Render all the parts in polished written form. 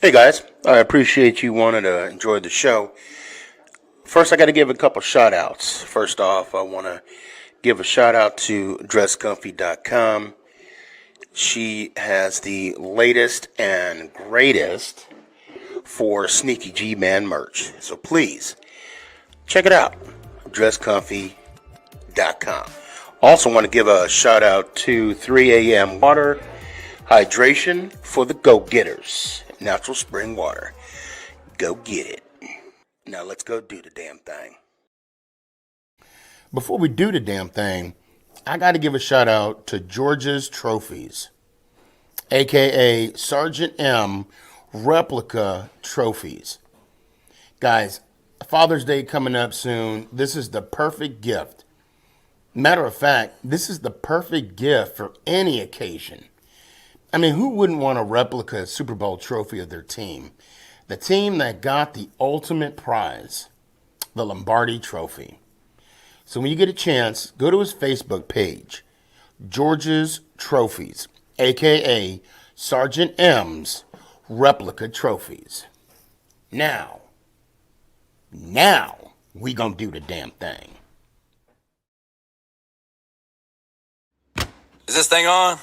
Hey guys, I appreciate you wanting to enjoy the show. First, I got to give a couple shout outs. First off, I want to give a shout out to dresscomfy.com. She has the latest and greatest for Sneakyg man merch. So please check it out. Dresscomfy.com. Also want to give a shout out to 3 a.m. water hydration for the go-getters. Natural spring water. Go get it. Now let's go do the damn thing. Before we do the damn thing, I got to give a shout out to George's Trophies, aka Sergeant M Replica Trophies. Guys, Father's Day coming up soon. This is the perfect gift. Matter of fact, this is the perfect gift for any occasion. I mean, who wouldn't want a replica Super Bowl trophy of their team? The team that got the ultimate prize, the Lombardi Trophy. So when you get a chance, go to his Facebook page, George's Trophies, a.k.a. Sergeant M's Replica Trophies. Now, we gonna do the damn thing. Is this thing on?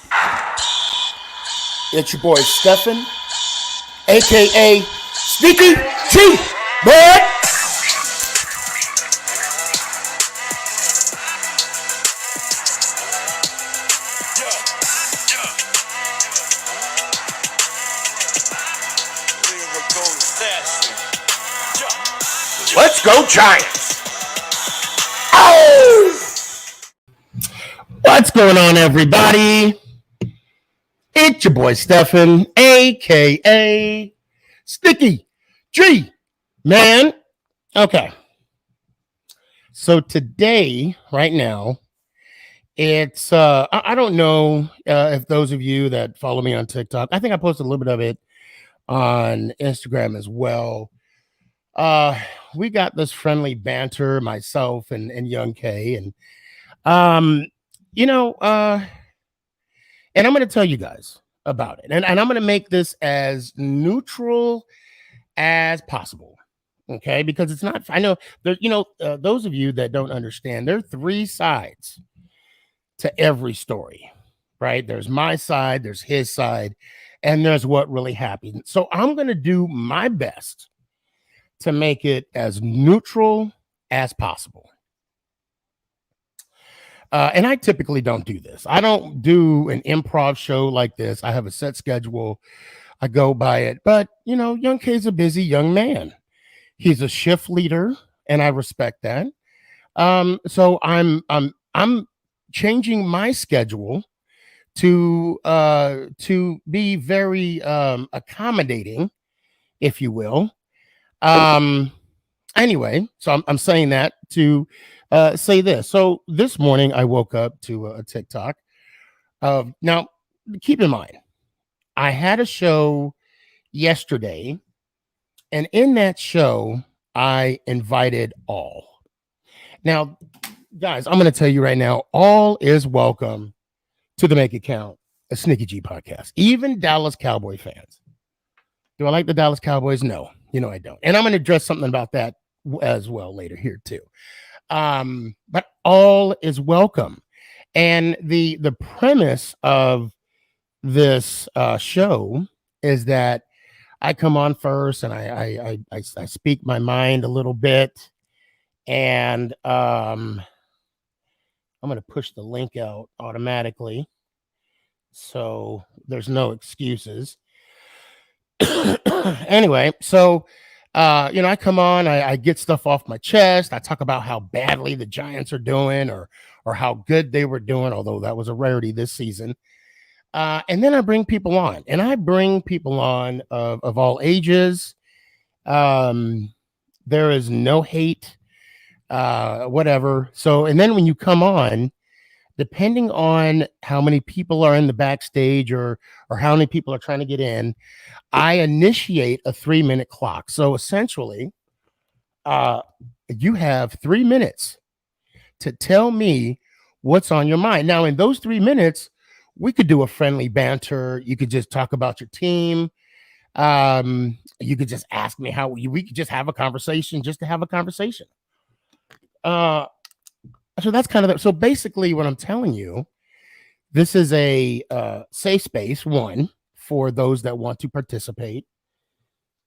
It's your boy Stefan, a.k.a. Sneakyg, bud. Let's go Giants! Oh! What's going on, everybody? It's your boy Stefan, a.k.a. Sneakyg, man. Okay. So today, right now, it's, I don't know if those of you that follow me on TikTok, I think I posted a little bit of it on Instagram as well. We got this friendly banter, myself and Young K, and and I'm going to tell you guys about it, and I'm going to make this as neutral as possible, okay? Because it's not. I know there. Those of you that don't understand, there are three sides to every story, right? There's my side, there's his side, and there's what really happened. So I'm going to do my best to make it as neutral as possible. And I typically don't do this. I don't do an improv show like this. I have a set schedule. I go by it. But, Young K's a busy young man. He's a shift leader, and I respect that. So I'm changing my schedule to be very accommodating, if you will. Anyway, so I'm saying that to say this. So this morning I woke up to a TikTok. Now, keep in mind, I had a show yesterday, and in that show, I invited all. Now, guys, I'm going to tell you right now, all is welcome to the Make It Count, a Sneakyg podcast, even Dallas Cowboy fans. Do I like the Dallas Cowboys? No, I don't. And I'm going to address something about that as well later here too. But all is welcome. And the premise of this show is that I come on first and I speak my mind a little bit, and I'm going to push the link out automatically, so there's no excuses. Anyway, so I come on, I get stuff off my chest. I talk about how badly the Giants are doing, or how good they were doing, although that was a rarity this season. And then I bring people on, and I bring people on of all ages. There is no hate, whatever. So, and then when you come on, depending on how many people are in the backstage or how many people are trying to get in, I initiate a 3-minute clock. So essentially, you have 3 minutes to tell me what's on your mind. Now, in those 3 minutes, we could do a friendly banter. You could just talk about your team. You could just ask me we could just have a conversation just to have a conversation. So that's kind of so basically what I'm telling you, this is a safe space, one, for those that want to participate.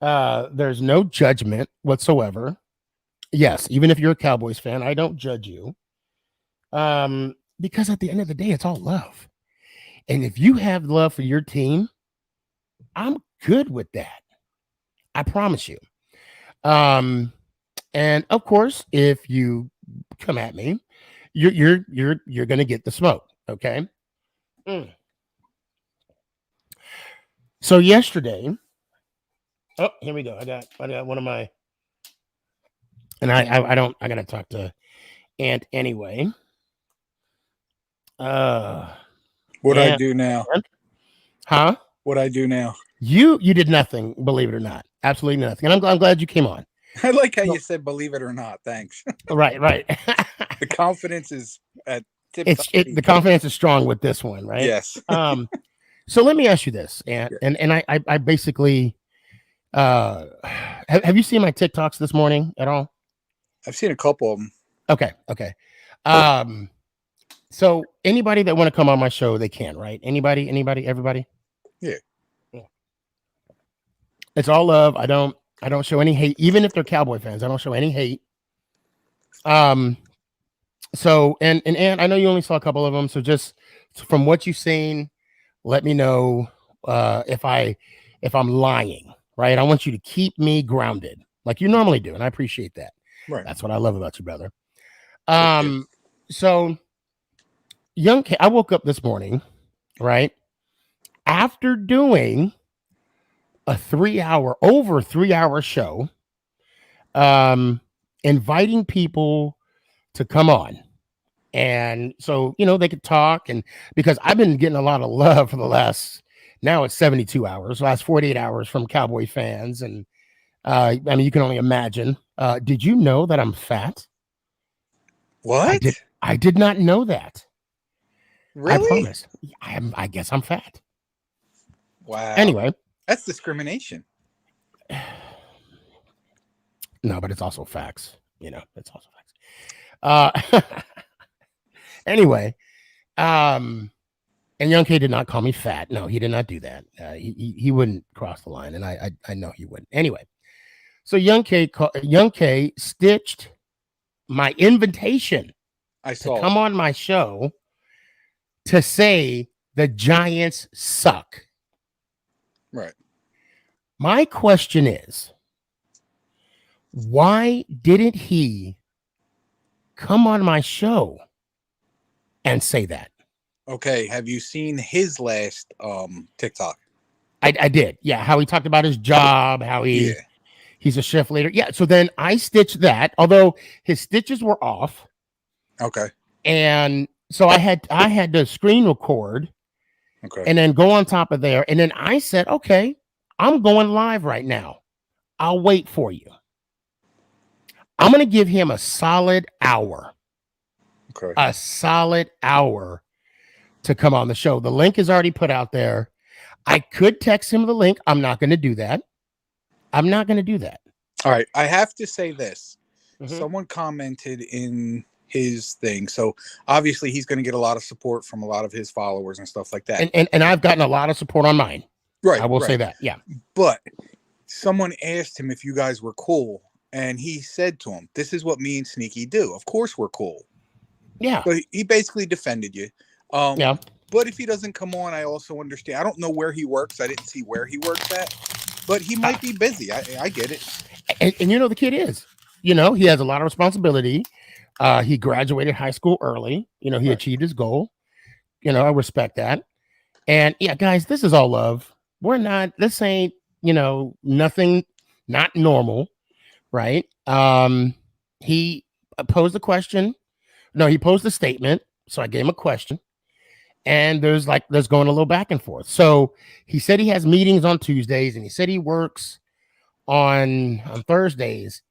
There's no judgment whatsoever. Yes, even if you're a Cowboys fan, I don't judge you. Because at the end of the day, it's all love. And if you have love for your team, I'm good with that. I promise you. And of course, if you come at me, you're gonna get the smoke. Okay. So yesterday, oh, here we go. I got one of my, and I gotta talk to Aunt anyway. What I do now? Huh? What I do now? You did nothing, believe it or not. Absolutely nothing. And I'm glad you came on. I like how you said, "Believe it or not." Thanks. Right. The confidence is at the confidence is strong with this one, right? Yes. So let me ask you this, and I basically, have you seen my TikToks this morning at all? I've seen a couple of them. Okay. So anybody that want to come on my show, they can, right? Anybody, everybody. Yeah. It's all love. I don't show any hate, even if they're Cowboy fans. I don't show any hate. So and I know you only saw a couple of them. So just from what you've seen, let me know if I'm lying, right? I want you to keep me grounded like you normally do, and I appreciate that. Right. That's what I love about you, brother. So I woke up this morning, right, after doing a 3-hour show, inviting people to come on. And so, they could talk, and because I've been getting a lot of love for the last, now it's 72 hours, last 48 hours from Cowboy fans. And I mean, you can only imagine. Did you know that I'm fat? What? I did not know that. Really? I promise. I guess I'm fat. Wow. Anyway. That's discrimination. No, but it's also facts. It's also facts. Anyway, and Young K did not call me fat. No, he did not do that. He wouldn't cross the line, and I know he wouldn't. Anyway, so Young K stitched my invitation to come on my show to say the Giants suck. Right. My question is, why didn't he come on my show and say that? Okay. Have you seen his last TikTok? I did. Yeah. How he talked about his job, how he's a shift leader. Yeah. So then I stitched that, although his stitches were off. Okay. And so I had to screen record. Okay. And then go on top of there. And then I said, okay, I'm going live right now. I'll wait for you. I'm going to give him a solid hour. Okay. A solid hour to come on the show. The link is already put out there. I could text him the link. I'm not going to do that. All right. I have to say this. Mm-hmm. Someone commented in his thing. So obviously he's going to get a lot of support from a lot of his followers and stuff like that. And I've gotten a lot of support on mine. Right. I will say that. Yeah. But someone asked him if you guys were cool. And he said to him, this is what me and Sneaky do. Of course we're cool. Yeah. So he basically defended you. Yeah. But if he doesn't come on, I also understand. I don't know where he works. I didn't see where he works at. But he might be busy. I get it. And the kid is. He has a lot of responsibility. He graduated high school early. He achieved his goal. I respect that. And yeah, guys, this is all love. This ain't, nothing, not normal. Right. He posed a question. No, he posed a statement. So I gave him a question. And there's going a little back and forth. So he said he has meetings on Tuesdays, and he said he works on Thursdays.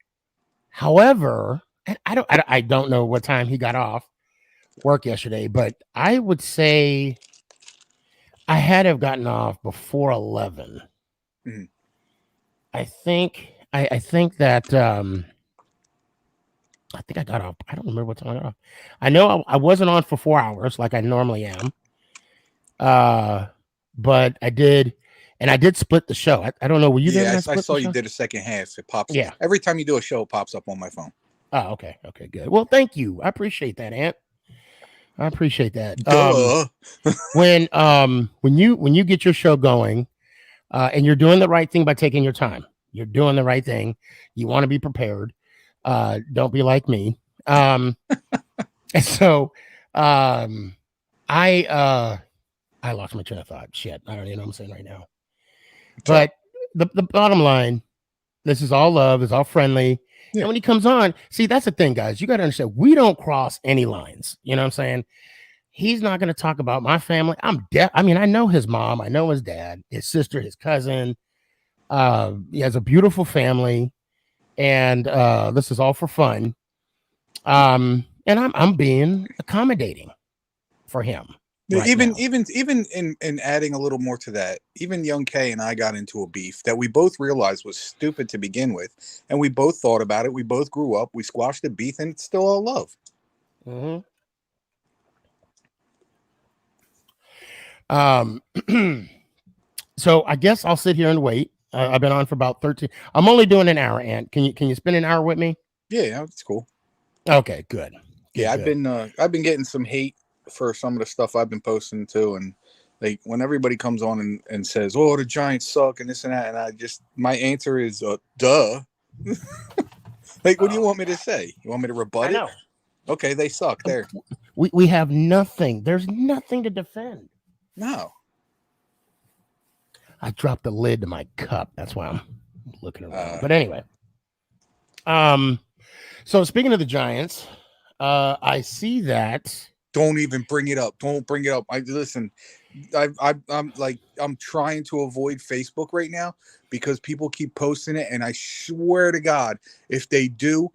However, I don't know what time he got off work yesterday, but I would say I had to have gotten off before 11. Mm-hmm. I think that I think I got off. I don't remember what time I got off. I know I wasn't on for 4 hours like I normally am. But I did, and I did split the show. I don't know. Were you there Yeah, when I I split saw the you show? did a second half. It pops Yeah. every time you do a show. It pops up on my phone. Oh, okay. Okay, good. Well, thank you. I appreciate that, Ant. I appreciate that. Duh. When you get your show going, and you're doing the right thing by taking your time. You're doing the right thing. You want to be prepared. Don't be like me. And so I lost my train of thought. Shit. I don't even know what I'm saying right now. But the bottom line, this is all love, it's all friendly. Yeah. And when he comes on, see, that's the thing, guys. You got to understand, we don't cross any lines. You know what I'm saying? He's not going to talk about my family. I mean, I know his mom, I know his dad, his sister, his cousin. He has a beautiful family, and this is all for fun. And I'm being accommodating for him. Yeah, Right now. even in adding a little more to that, even young K and I got into a beef that we both realized was stupid to begin with, and we both thought about it. We both grew up. We squashed the beef, and it's still all love. Mm-hmm. So I guess I'll sit here and wait. I've been on for about 13. I'm only doing an hour, Ant. Can you spend an hour with me? Yeah, it's cool. Okay, good. Yeah, good. I've been getting some hate for some of the stuff I've been posting too, and like when everybody comes on and says, "Oh, the Giants suck" and this and that, and my answer is, "Duh." Like, what do you want me to say? You want me to rebut it? Okay, they suck. There. We have nothing. There's nothing to defend. No. I dropped the lid to my cup. That's why I'm looking around. But anyway. So speaking of the Giants, I see that. Don't even bring it up. Don't bring it up. Listen. I'm trying to avoid Facebook right now because people keep posting it, and I swear to God, if they do,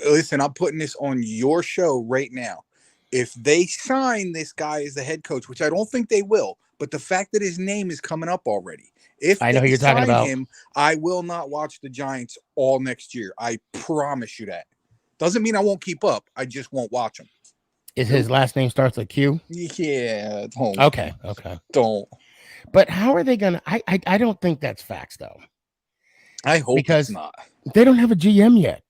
listen, I'm putting this on your show right now. If they sign this guy as the head coach, which I don't think they will, but the fact that his name is coming up already, if I know they who you're talking sign about. him, I will not watch the Giants all next year. I promise you that. Doesn't mean I won't keep up. I just won't watch him. Is his last name starts with Q? Yeah. Don't. Okay. Don't. But how are they gonna? I don't think that's facts though. I hope because it's not. They don't have a GM yet.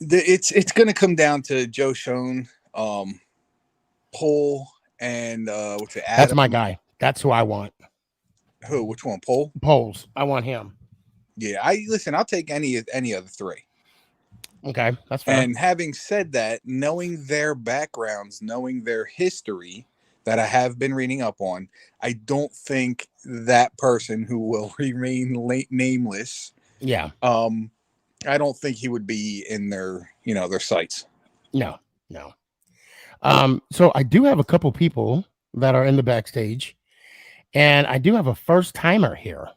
It's going to come down to Joe Schoen, Pole, and what's it? Adam. That's my guy. That's who I want. Who? Which one? Pole? Poles. I want him. Yeah. I'll take any of the three. Okay, that's fair. And having said that, knowing their backgrounds, knowing their history that I have been reading up on, I don't think that person who will remain nameless. Yeah. I don't think he would be in their sights. No. So I do have a couple people that are in the backstage, and I do have a first timer here.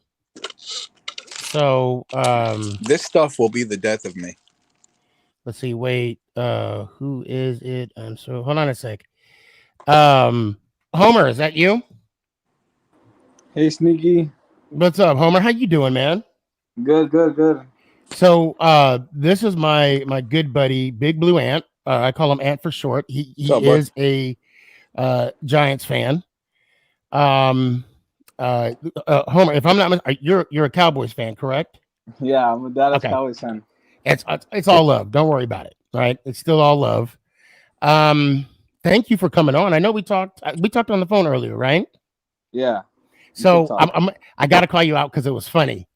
So this stuff will be the death of me. Let's see. Wait. Who is it? So hold on a sec. Homer, is that you? Hey, Sneaky. What's up, Homer? How you doing, man? Good. So this is my good buddy, Big Blue Ant. I call him Ant for short. He is a Giants fan. Homer, if I'm not, you're a Cowboys fan, correct? Yeah, I'm a Dallas Cowboys fan. It's all love. Don't worry about it. All right, it's still all love. Thank you for coming on. I know we talked on the phone earlier, right? Yeah. So I got to call you out because it was funny.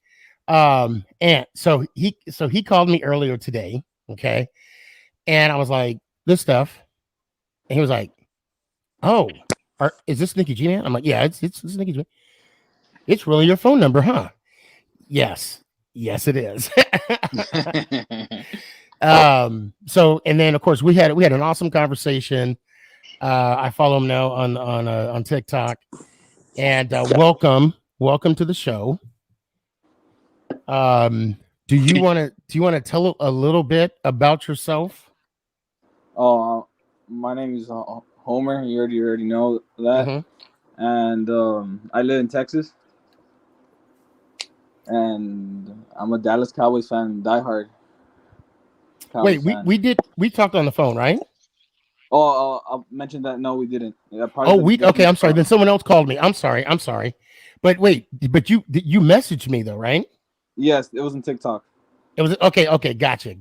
And so he called me earlier today, okay, and I was like, this stuff, and he was like, oh, is this Sneaky G, man? I'm like, yeah, it's Sneaky G. It's really your phone number, huh? Yes, it is. So, and then of course we had an awesome conversation. I follow him now on TikTok, and welcome to the show. Do you want to tell a little bit about yourself? Oh, my name is Homer. You already know that. Mm-hmm. And I live in Texas. and I'm a Dallas Cowboys fan, diehard Wait, Cowboys fan. we talked on the phone, right? Oh, I mentioned that. No, we didn't. Yeah, probably Oh, been we okay. different. I'm sorry. Then someone else called me. I'm sorry. But wait, but you messaged me though, right? Yes, it was in TikTok. It was okay. Okay, gotcha.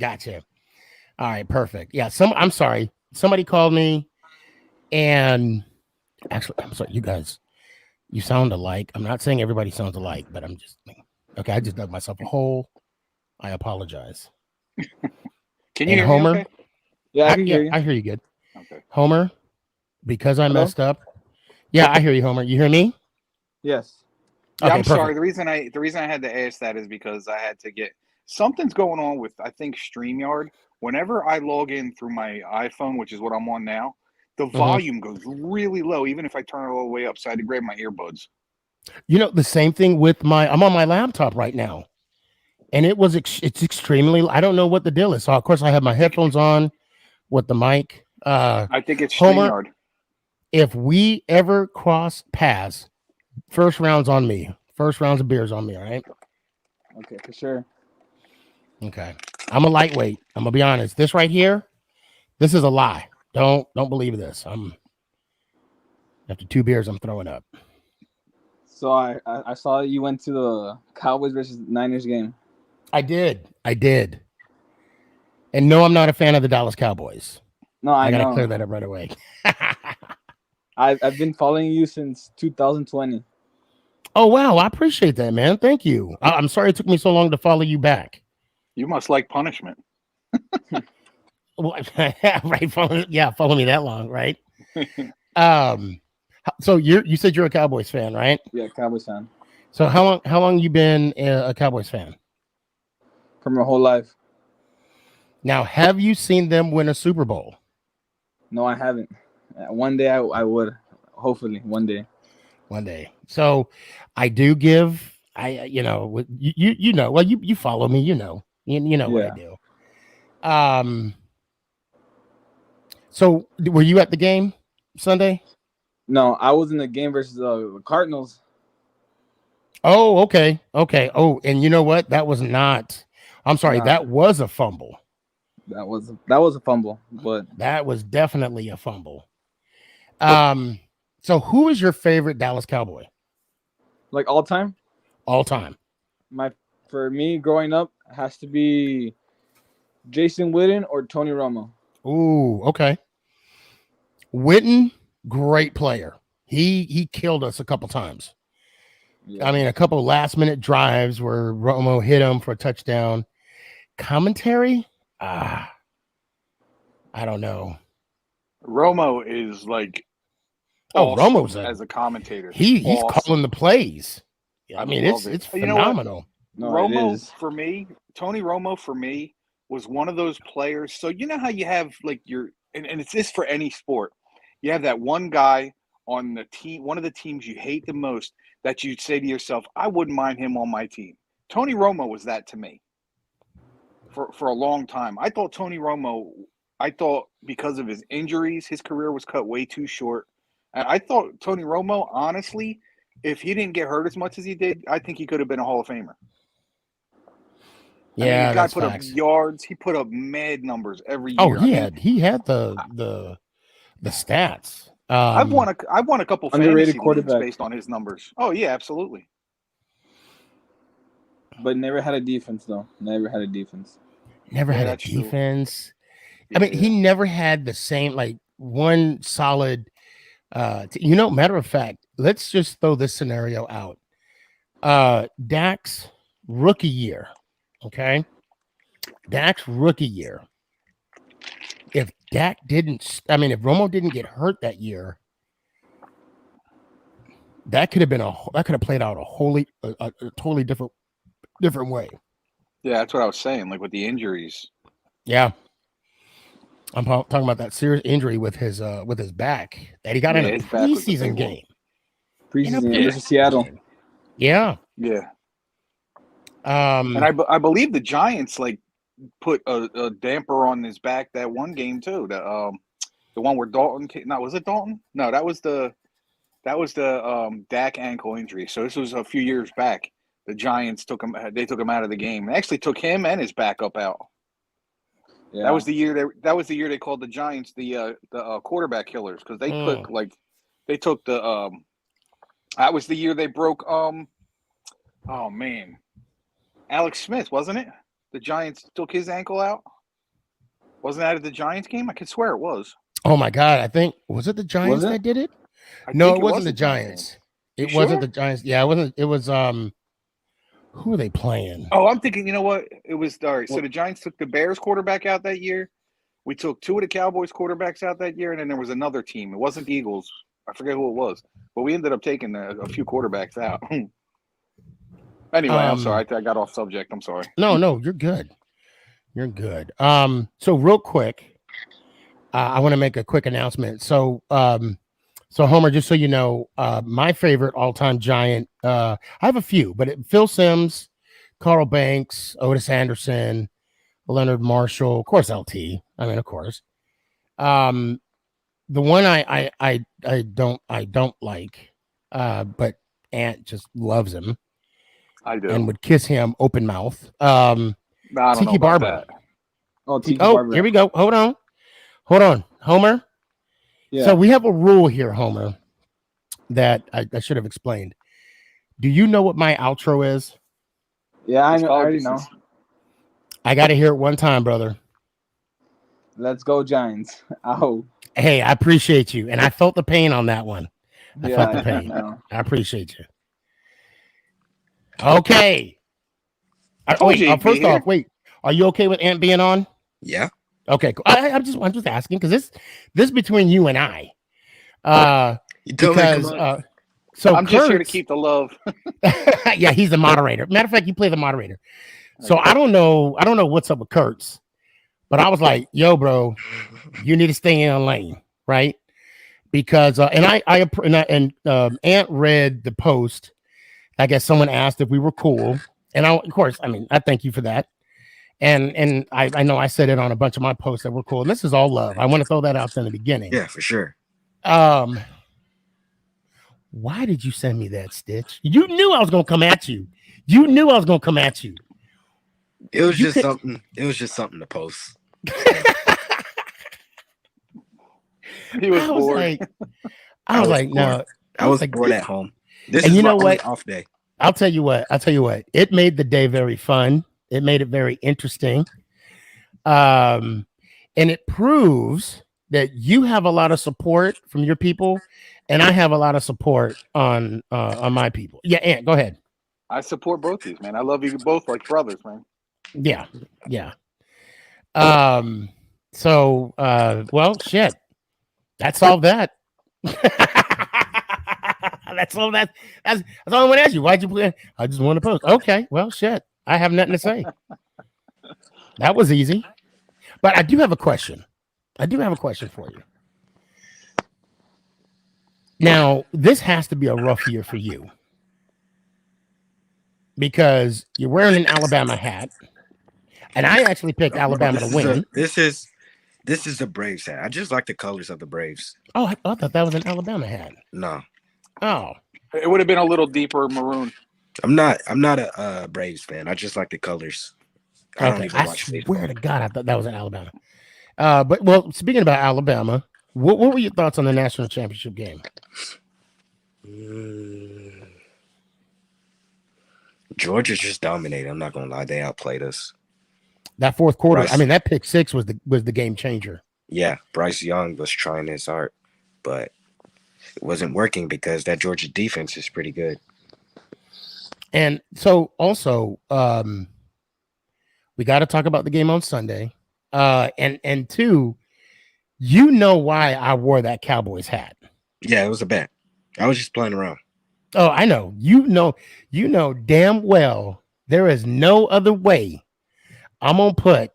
All right, perfect. Yeah, I'm sorry. Somebody called me, and actually, I'm sorry. You guys, you sound alike. I'm not saying everybody sounds alike, but I'm just okay. I just dug myself a hole. I apologize. Can you And hear Homer, me okay? Yeah, I can hear you. I hear you good. Okay. Homer, because I Hello? messed up. Yeah, I hear you, Homer. You hear me? Yes. Yeah, Okay, I'm perfect. sorry. The reason I had to ask that is because I had to get something's going on with I think StreamYard. Whenever I log in through my iPhone, which is what I'm on now, the volume goes really low, even if I turn it all the way up. So I had to grab my earbuds. You know, the same thing with I'm on my laptop right now, and it's extremely. I don't know what the deal is. So of course I have my headphones on with the mic. I think it's Homer, StreamYard. if we ever cross paths, first round's on me. First rounds of beers on me. All right. Okay, for sure. Okay. I'm a lightweight. I'm gonna be honest. This right here, this is a lie. Don't believe this. After 2 beers, I'm throwing up. So I saw you went to the Cowboys versus Niners game. I did. And no, I'm not a fan of the Dallas Cowboys. No, I gotta know. clear that up right away. I've been following you since 2020. Oh wow, I appreciate that, man. Thank you. I'm sorry it took me so long to follow you back. You must like punishment. Well, right? Follow me that long, right? So you said you're a Cowboys fan, right? Yeah, Cowboys fan. So how long you been a Cowboys fan? For my whole life. Now, have you seen them win a Super Bowl? No, I haven't. One day I would. Hopefully, one day. One day. So I do give. You know well you follow me. You know what I do. So were you at the game Sunday? No, I was in the game versus the Cardinals. Oh, okay. Oh, and you know what? That was not. I'm sorry. Nah. That was a fumble. That was a fumble, but That was definitely a fumble. So who is your favorite Dallas Cowboy? like all time, All time. for me growing up has to be Jason Witten or Tony Romo. Ooh, okay. Witten, great player. He killed us a couple times. Yeah. I mean, a couple last minute drives where Romo hit him for a touchdown. Commentary? I don't know. Romo is like Romo's as a commentator. He's awesome. calling the plays. I I mean, love it's it. You know what? phenomenal. No, Romo it is. for me, Tony Romo for me was one of those players. So you know how you have like and it's this for any sport. You have that one guy on the team, one of the teams you hate the most, that you'd say to yourself, I wouldn't mind him on my team. Tony Romo was that to me for a long time. I thought because of his injuries, his career was cut way too short. And I thought Tony Romo, honestly, if he didn't get hurt as much as he did, I think he could have been a Hall of Famer. Yeah, I mean, the guy that's put facts. up yards. He put up mad numbers every year. Oh, he had the stats. I've won a couple Underrated fantasy quarterback. leagues based on his numbers. Oh yeah, absolutely. But never had a defense though. Never had a defense. Never had a that's true. defense. Yeah, I mean, he never had the same like one solid. Matter of fact, let's just throw this scenario out. Dak's rookie year. Okay. Dak's rookie year. If if Romo didn't get hurt that year, that could have played out a totally different way. Yeah, that's what I was saying. Like with the injuries. Yeah. I'm talking about that serious injury with his back that he got in a his back was the preseason big one. game. Preseason Yeah. versus Seattle. Yeah. Yeah. And I believe the Giants like put a damper on his back that one game too. The one where Dalton was it Dalton? No, that was the Dak ankle injury. So this was a few years back. the Giants took him. They took him out of the game. They actually took him and his backup out. Yeah. That was the year. That was the year they called the Giants the quarterback killers because they took they took the. That was the year they broke. Oh man, Alex Smith, wasn't it? The Giants took his ankle out. Wasn't that at the Giants game? I could swear it was. Oh my God! I think was it the Giants that did it? No, it wasn't the Giants. It wasn't the Giants. Yeah, it wasn't. It was who were they playing? Oh, I'm thinking. You know what? It was all right. So the Giants took the Bears quarterback out that year. We took 2 of the Cowboys quarterbacks out that year, and then there was another team. It wasn't the Eagles. I forget who it was, but we ended up taking a few quarterbacks out. Anyway, I'm sorry. I got off subject. I'm sorry. No, you're good. You're good. So real quick, I want to make a quick announcement. So Homer, just so you know, my favorite all-time Giant, I have a few, but Phil Simms, Carl Banks, Otis Anderson, Leonard Marshall, of course, LT. I mean, of course. The one I don't like, but Ant just loves him. I do. And would kiss him open mouth. Tiki Barber. Oh, Tiki Barber. Here we go. Hold on, Homer. Yeah. So we have a rule here, Homer, that I should have explained. Do you know what my outro is? Yeah, I already know. I got to hear it one time, brother. Let's go Giants. Oh. Hey, I appreciate you, and I felt the pain on that one. I Yeah, felt the pain. I appreciate you. Okay. First off, wait. Are you okay with Ant being on? Yeah. Okay. Cool. I'm just asking because this between you and I. So I'm just here to keep the love. Yeah, he's the moderator. Matter of fact, you play the moderator. So I don't know what's up with Kurtz, but I was like, "Yo, bro, you need to stay in a lane, right?" Because Ant read the post. I guess someone asked if we were cool, and I thank you for that. And I know I said it on a bunch of my posts that we're cool. And this is all love. I want to throw that out in the beginning. Yeah, for sure. Why did you send me that, Stitch? You knew I was gonna come at you. You knew I was gonna come at you. It was just something. It was just something to post. He was bored. I was like, no. I was bored at home. This and is you know my what? Off day. I'll tell you what. It made the day very fun. It made it very interesting. And it proves that you have a lot of support from your people, and I have a lot of support on my people. Yeah, Ant, go ahead. I support both these, man. I love you both like brothers, man. Yeah. So well, shit. That's all that. That's all that. That's all I want to ask you. Why'd you play? I just want to post. Okay, well, shit. I have nothing to say. That was easy. But I do have a question. For you. Now, this has to be a rough year for you because you're wearing an Alabama hat, and I actually picked Alabama to win. This is the Braves hat. I just like the colors of the Braves. Oh, I thought that was an Alabama hat. No. Oh. It would have been a little deeper maroon. I'm not a Braves fan. I just like the colors. I don't even watch baseball. Swear to God, I thought that was an Alabama. But well, speaking about Alabama, what were your thoughts on the national championship game? Georgia just dominated. I'm not gonna lie, they outplayed us. That fourth quarter, that pick six was the game changer. Yeah, Bryce Young was trying his heart, but it wasn't working because that Georgia defense is pretty good. And so also, we got to talk about the game on Sunday. And two, you know why I wore that Cowboys hat. Yeah, it was a bet. I was just playing around. Oh, I know. You know damn well there is no other way I'm going to put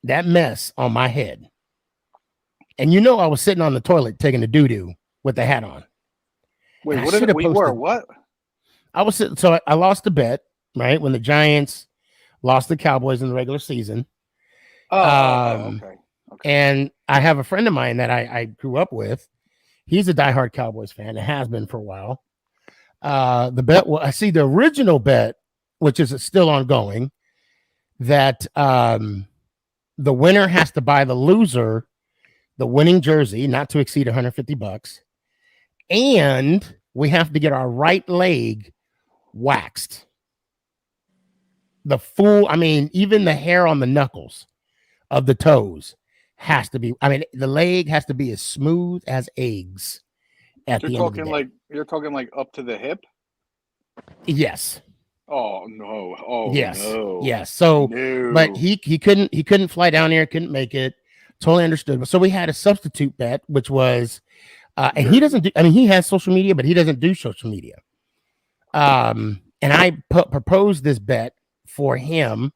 that mess on my head. And you know I was sitting on the toilet taking a doo-doo with the hat on. Wait, what did we were? What? I was sitting, so I lost the bet, right? When the Giants lost the Cowboys in the regular season. Okay. And I have a friend of mine that I grew up with. He's a diehard Cowboys fan. It has been for a while. The bet, the original bet which is still ongoing, that the winner has to buy the loser the winning jersey, not to exceed $150, and we have to get our right leg waxed. The full, I mean, even the hair on the knuckles of the toes has to be. I mean, the leg has to be as smooth as eggs at the end of the day. You're talking like up to the hip. Yes. Oh no! Oh yes. no! Yes. So, No. but he couldn't fly down here, couldn't make it. Totally understood. So we had a substitute bet, which was, and he doesn't do. I mean, he has social media, but he doesn't do social media. And I proposed this bet for him,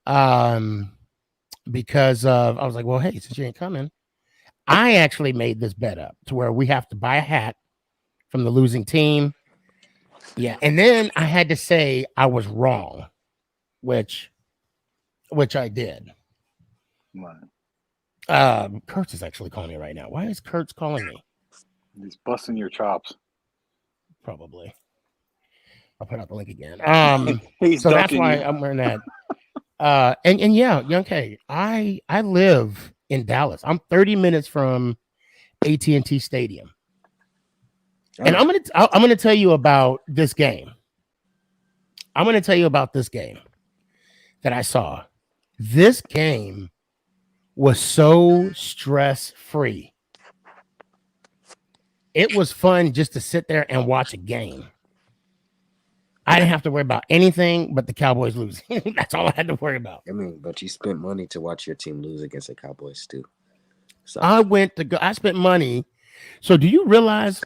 because I was like, well, hey, since you ain't coming, I actually made this bet up to where we have to buy a hat from the losing team. Yeah, and then I had to say I was wrong, which I did. Right. Kurtz is actually calling me right now. Why is Kurtz calling me? He's busting your chops. Probably. I'll put out the link again. So that's why I'm wearing that. And yeah, Young K, I live in Dallas. I'm 30 minutes from AT&T Stadium. And I'm gonna tell you about this game. I'm gonna tell you about this game that I saw. This game was so stress-free. It was fun just to sit there and watch a game. I didn't have to worry about anything but the Cowboys losing. That's all I had to worry about. I mean, but you spent money to watch your team lose against the Cowboys too. So I spent money. So do you realize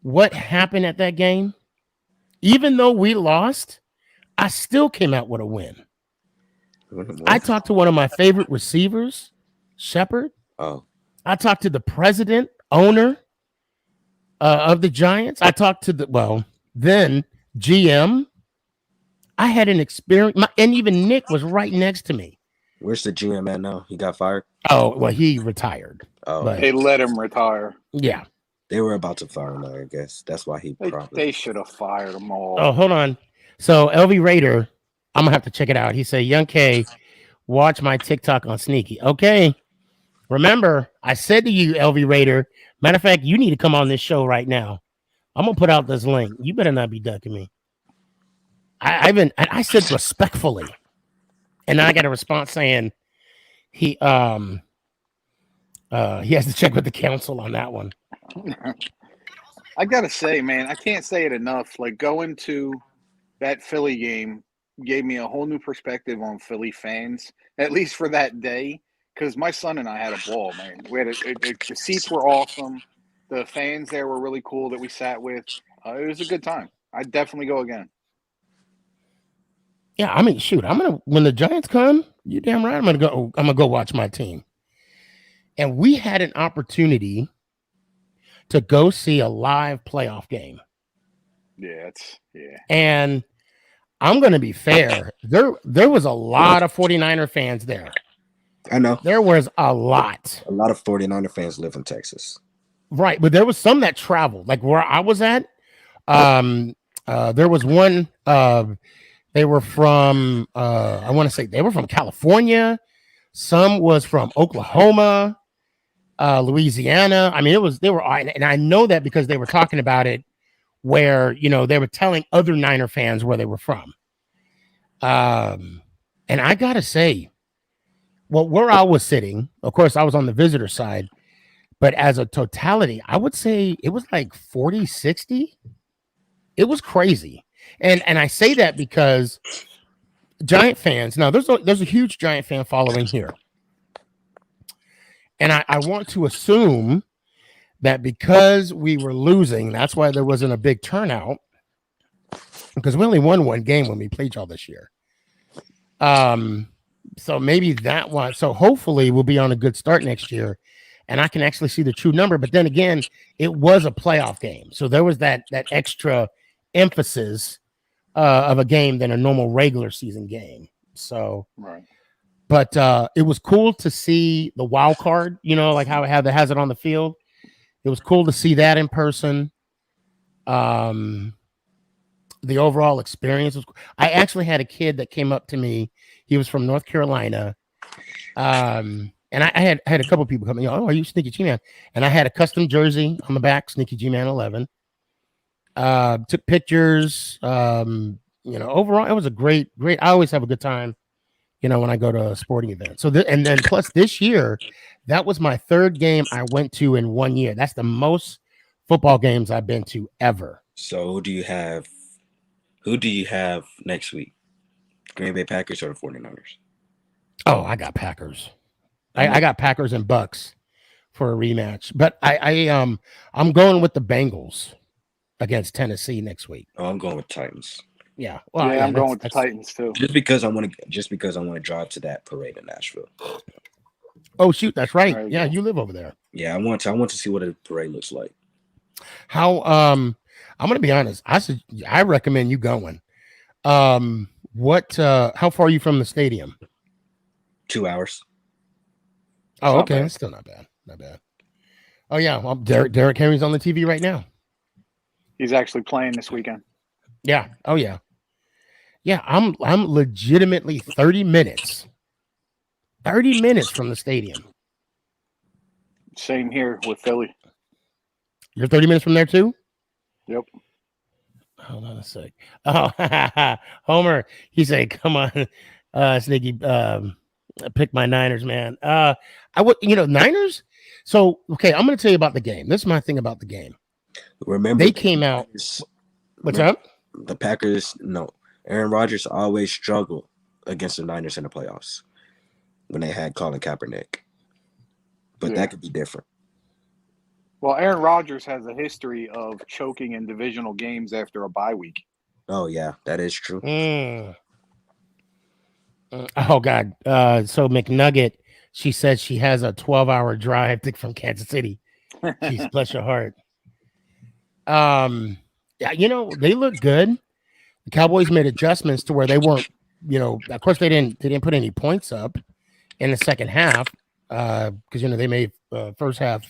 what happened at that game? Even though we lost, I still came out with a win. I talked to one of my favorite receivers, Shepard. Oh. I talked to the president, owner of the Giants. I talked to then GM. I had an experience, and even Nick was right next to me. Where's the GM at now? He got fired? Oh, well, he retired. Oh, but they let him retire. Yeah. They were about to fire him, I guess. That's why They should have fired him all. Oh, hold on. So LV Raider, I'm gonna have to check it out. He said, Young K, watch my TikTok on Sneaky. Okay. Remember, I said to you, LV Raider, matter of fact, you need to come on this show right now. I'm gonna put out this link. You better not be ducking me. I said respectfully, and then I got a response saying he has to check with the council on that one. I gotta say, man, I can't say it enough. Like, going to that Philly game gave me a whole new perspective on Philly fans, at least for that day. Because my son and I had a ball, man. We had the seats were awesome. The fans there were really cool that we sat with. It was a good time. I'd definitely go again. Yeah, I mean, shoot, when the Giants come, you damn right, I'm gonna go watch my team. And we had an opportunity to go see a live playoff game. Yeah. And I'm gonna be fair. There was a lot of 49er fans there. I know. There was a lot. A lot of 49er fans live in Texas. Right, but there was some that traveled. Like where I was at, there was one, they were from, I want to say they were from California. Some was from Oklahoma, Louisiana. I mean, they were, and I know that because they were talking about it where, they were telling other Niner fans where they were from. And I got to say, where I was sitting, of course, I was on the visitor side, but as a totality, I would say it was like 40, 60. It was crazy. And I say that because Giant fans, now there's a huge Giant fan following here. And I want to assume that because we were losing, that's why there wasn't a big turnout, because we only won one game when we played y'all this year. So maybe that one. So hopefully we'll be on a good start next year, and I can actually see the true number. But then again, it was a playoff game, so there was that extra emphasis of a game than a normal regular season game. So, right. But it was cool to see the wild card. Like how it has it on the field. It was cool to see that in person. The the overall experience was. I actually had a kid that came up to me. He was from North Carolina. And I had a couple people come. Oh, are you Sneaky G Man? And I had a custom jersey on the back, Sneaky G Man 11. Took pictures. Overall, it was a great. I always have a good time, when I go to a sporting event. So, and then plus this year, that was my third game I went to in 1 year. That's the most football games I've been to ever. So who do you have next week? Green Bay Packers or the 49ers? Oh, I got Packers. I got Packers and Bucks for a rematch. But I'm going with the Bengals against Tennessee next week. Oh, I'm going with Titans. Yeah. Well, I'm going with the Titans too. Just because I want to drive to that parade in Nashville. Oh shoot, that's right. Yeah, you live over there. Yeah, I want to see what a parade looks like. How I'm gonna be honest. I recommend you going. How far are you from the stadium? 2 hours. Oh, okay. That's still not bad. Not bad. Oh yeah. Well, Derrick Henry's on the TV right now. He's actually playing this weekend. Yeah. Oh yeah. Yeah, I'm legitimately 30 minutes. 30 minutes from the stadium. Same here with Philly. You're 30 minutes from there too? Yep. Hold on a sec. Oh, Homer, he said, "Come on, Sneaky, pick my Niners, man." Niners. So, okay, I'm going to tell you about the game. This is my thing about the game. Remember, they came out. What's up? The Packers. No, Aaron Rodgers always struggled against the Niners in the playoffs when they had Colin Kaepernick, but that could be different. Well, Aaron Rodgers has a history of choking in divisional games after a bye week. Oh, yeah, that is true. Oh, God. So McNugget, she said she has a 12-hour drive from Kansas City. Jeez, bless your heart. Yeah, they look good. The Cowboys made adjustments to where they weren't, of course they didn't put any points up in the second half because, they made first half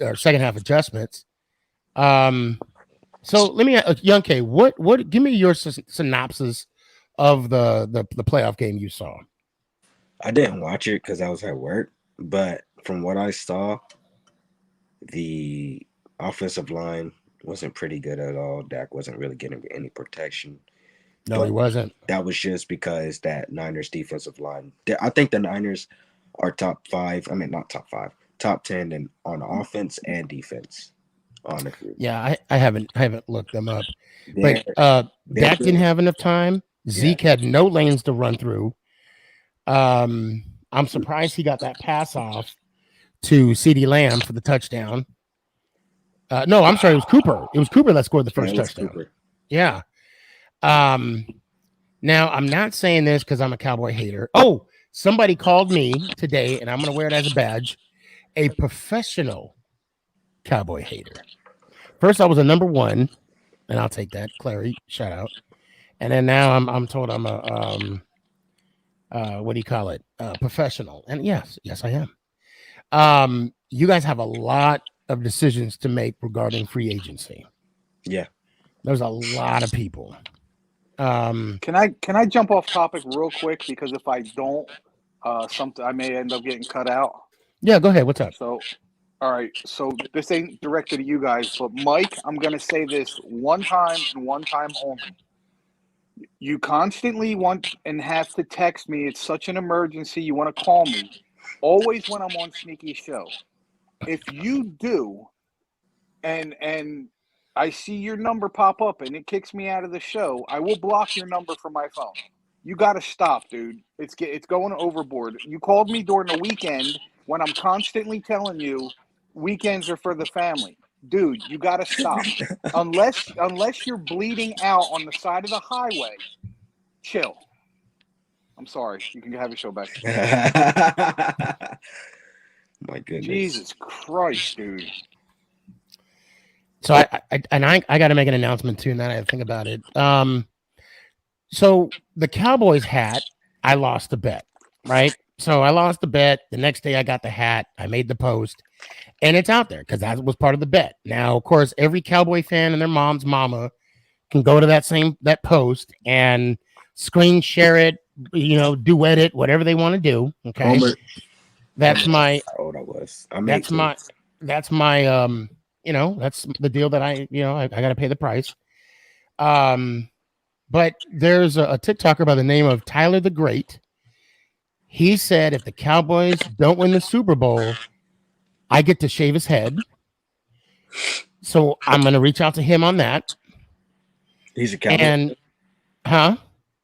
or second half adjustments. So let me, Young K, what? Give me your synopsis of the playoff game you saw. I didn't watch it because I was at work, but from what I saw, the offensive line wasn't pretty good at all. Dak wasn't really getting any protection. No, he wasn't. That was just because that Niners defensive line. I think the Niners are top 5. I mean, not top 5, top 10 and on offense and defense. Honestly, yeah, I haven't looked them up, but Dak didn't have enough time. Zeke had no lanes to run through. I'm surprised he got that pass off to CeeDee Lamb for the touchdown. No, I'm sorry, it was Cooper. It was Cooper that scored the first touchdown. Cooper. Yeah. Now I'm not saying this because I'm a Cowboy hater. Oh, somebody called me today, and I'm going to wear it as a badge. A professional Cowboy hater. First, I was a number 1, and I'll take that. Clary, shout out. And then now I'm told I'm a what do you call it? Professional. And yes, I am. You guys have a lot of decisions to make regarding free agency. Yeah, there's a lot of people. Can I jump off topic real quick, because if I don't, I may end up getting cut out. Yeah, go ahead. What's up? So, all right. So this ain't directed to you guys, but Mike, I'm gonna say this one time and one time only. You constantly want and have to text me. It's such an emergency. You want to call me. Always when I'm on Sneaky's show. If you do, and I see your number pop up and it kicks me out of the show, I will block your number from my phone. You got to stop, dude. It's going overboard. You called me during the weekend when I'm constantly telling you weekends are for the family. Dude, you got to stop. Unless you're bleeding out on the side of the highway, chill. I'm sorry. You can have your show back. My goodness. Jesus Christ, dude. So I got to make an announcement too, and then I have to think about it. So the Cowboys hat, I lost the bet, right? So I lost the bet. The next day I got the hat. I made the post, and it's out there because that was part of the bet. Now, of course, every Cowboy fan and their mom's mama can go to that post and screen share it, duet it, whatever they want to do. Okay. Homer, That's Homer, my how old I was. I'm that's 18. my that's my that's the deal that I got to pay the price. But there's a TikToker by the name of Tyler the Great. He said if the Cowboys don't win the Super Bowl, I get to shave his head. So I'm going to reach out to him on that. He's a Cowboy. And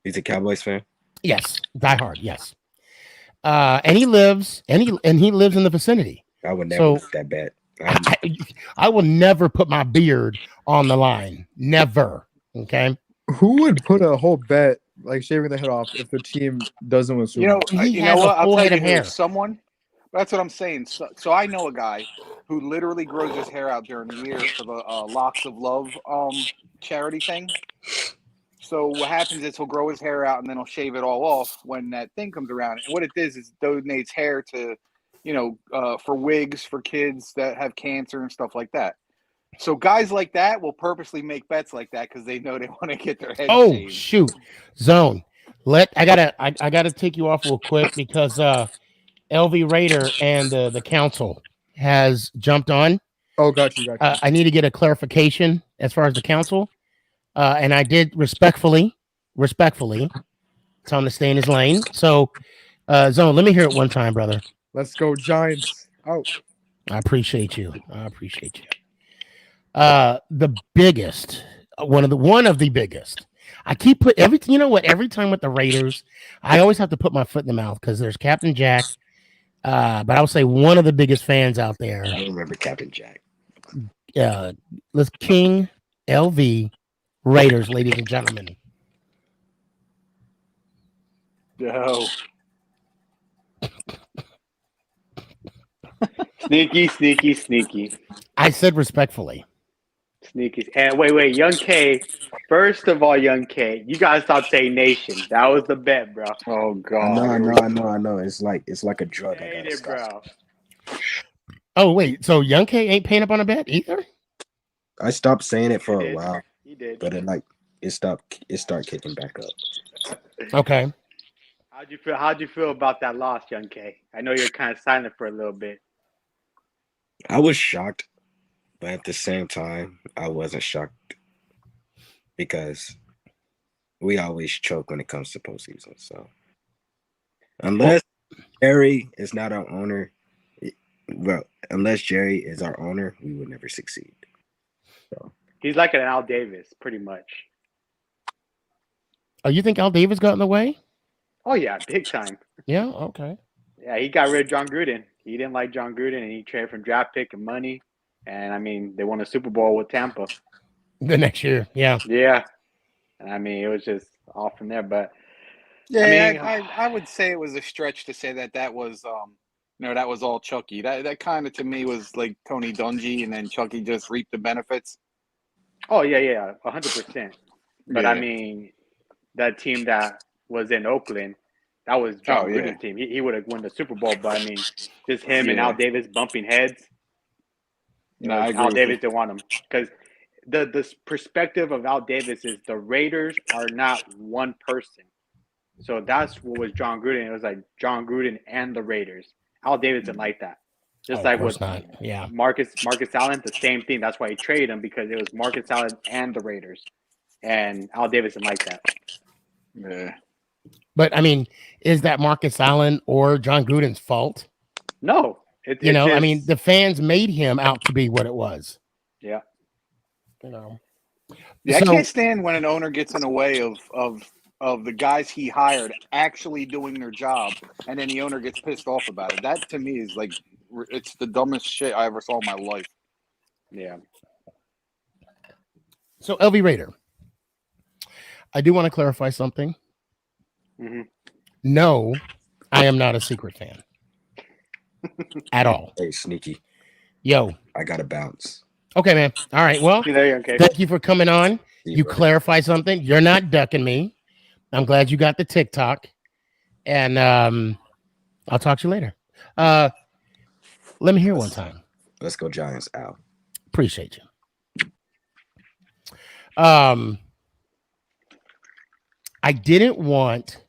He's a Cowboys fan. Yes, diehard. Yes. And he lives in the vicinity. I would never make that bet. I will never put my beard on the line. Never. Okay. Who would put a whole bet like shaving the head off if the team doesn't win Super Bowl? He has a full head of hair. Someone. That's what I'm saying. So I know a guy who literally grows his hair out during the year for the Locks of Love charity thing. So what happens is he'll grow his hair out and then he'll shave it all off when that thing comes around. And what it is donates hair to, for wigs for kids that have cancer and stuff like that. So guys like that will purposely make bets like that because they know they want to get their head shaved. Shoot. Zone. I gotta take you off real quick because LV Raider and the council has jumped on. Oh, got you. I need to get a clarification as far as the council. And I did respectfully tell him to stay in his lane. So, Zone, let me hear it one time, brother. Let's go Giants. Oh, I appreciate you. The biggest, one of the biggest. I keep put everything. You know what? Every time with the Raiders, I always have to put my foot in the mouth because there's Captain Jack. But I would say one of the biggest fans out there. I remember Captain Jack. Let's King LV Raiders, ladies and gentlemen. Yo. Sneaky. I said respectfully. Sneaky. And wait, Young K. First of all, Young K, you gotta stop saying nation. That was the bet, bro. Oh God. I know. It's like a drug. I gotta stop. Bro. Oh wait, so Young K ain't paying up on a bet either? I stopped saying it for a while. He did. But it started kicking back up. Okay. How'd you feel about that loss, Young K? I know you're kind of silent for a little bit. I was shocked, but at the same time, I wasn't shocked because we always choke when it comes to postseason. So unless Jerry is not our owner, unless Jerry is our owner, we would never succeed. So he's like an Al Davis, pretty much. Oh, you think Al Davis got in the way? Oh yeah, big time. Yeah. Okay. Yeah, he got rid of John Gruden. He didn't like John Gruden, and he traded from draft pick and money. And I mean, they won a Super Bowl with Tampa the next year. Yeah. Yeah. And I mean, it was just off from there. But yeah, I would say it was a stretch to say that was that was all Chucky. That kind of to me was like Tony Dungy, and then Chucky just reaped the benefits. Oh yeah, 100%. But I mean, that team that was in Oakland, that was John Gruden's team. He would have won the Super Bowl, but I mean, just him and Al Davis bumping heads. Al Davis didn't want him because the perspective of Al Davis is the Raiders are not one person. So that's what was John Gruden. It was like John Gruden and the Raiders. Al Davis didn't like that. Just like with Marcus Allen, the same thing. That's why he traded him because it was Marcus Allen and the Raiders. And Al Davis didn't like that. Yeah. But I mean, is that Marcus Allen or John Gruden's fault? No. I mean, the fans made him out to be what it was. Yeah. Yeah, I can't stand when an owner gets in the way of the guys he hired actually doing their job, and then the owner gets pissed off about it. That to me is like, it's the dumbest shit I ever saw in my life. Yeah. So LV Raider, I do want to clarify something. Mm-hmm. No, I am not a secret fan at all. Hey, Sneaky. Yo. I got to bounce. Okay, man. All right. Well, thank you for coming on. You clarify something. You're not ducking me. I'm glad you got the TikTok. And I'll talk to you later. Let me hear one time. Let's go Giants, Al. Appreciate you. I didn't want,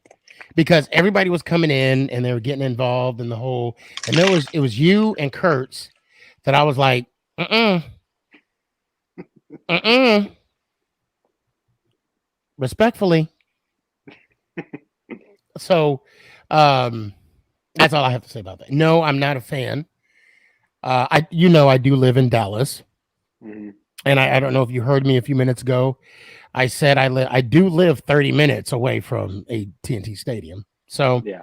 because everybody was coming in and they were getting involved in the whole, and it was you and Kurtz that I was like, respectfully. So that's all I have to say about that. No, I'm not a fan. I do live in Dallas. Mm-hmm. And I don't know if you heard me a few minutes ago. I said I do live 30 minutes away from a TNT stadium. So Yeah.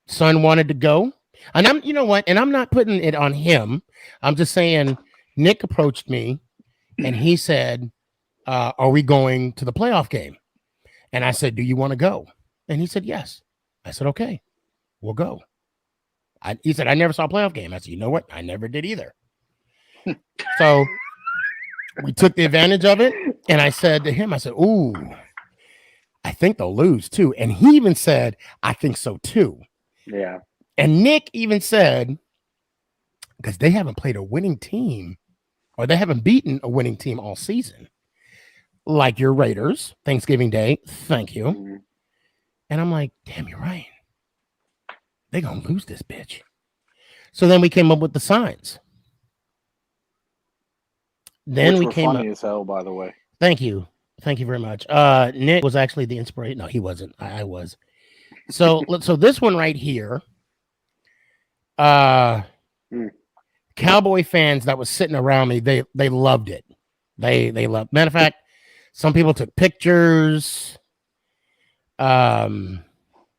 son wanted to go. And I'm, you know what? And I'm not putting it on him. I'm just saying Nick approached me and he said, are we going to the playoff game? And I said, do you want to go? And he said, yes. I said, okay, we'll go. He said, I never saw a playoff game. I said, you know what? I never did either. So we took the advantage of it. And I said to him, I said, ooh, I think they'll lose too. And he even said, I think so too. Yeah. And Nick even said, because they haven't played a winning team, or they haven't beaten a winning team all season, like your Raiders, Thanksgiving Day. Thank you. Mm-hmm. And I'm like, damn, you're right. They're going to lose this bitch. So then we came up with the signs. Then we came funny up. as hell, by the way. Thank you. Thank you very much. Nick was actually the inspiration. No, he wasn't. I was. So this one right here, Cowboy fans that was sitting around me, they loved it. They loved. Matter of fact, some people took pictures. Some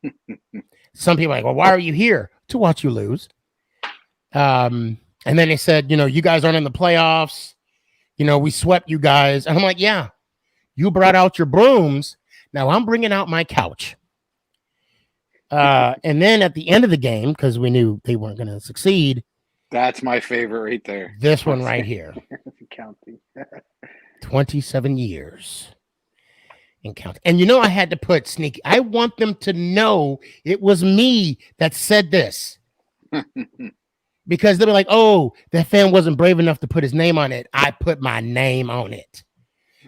people were like, well, why are you here? To watch you lose. And then they said, you guys aren't in the playoffs. We swept you guys. And I'm like, yeah, you brought out your brooms. Now I'm bringing out my couch. And then at the end of the game, because we knew they weren't going to succeed. That's my favorite right there. This one right here. Counting. 27 years and counting. And I had to put Sneaky. I want them to know it was me that said this. Because they were like, oh, that fan wasn't brave enough to put his name on it. I put my name on it.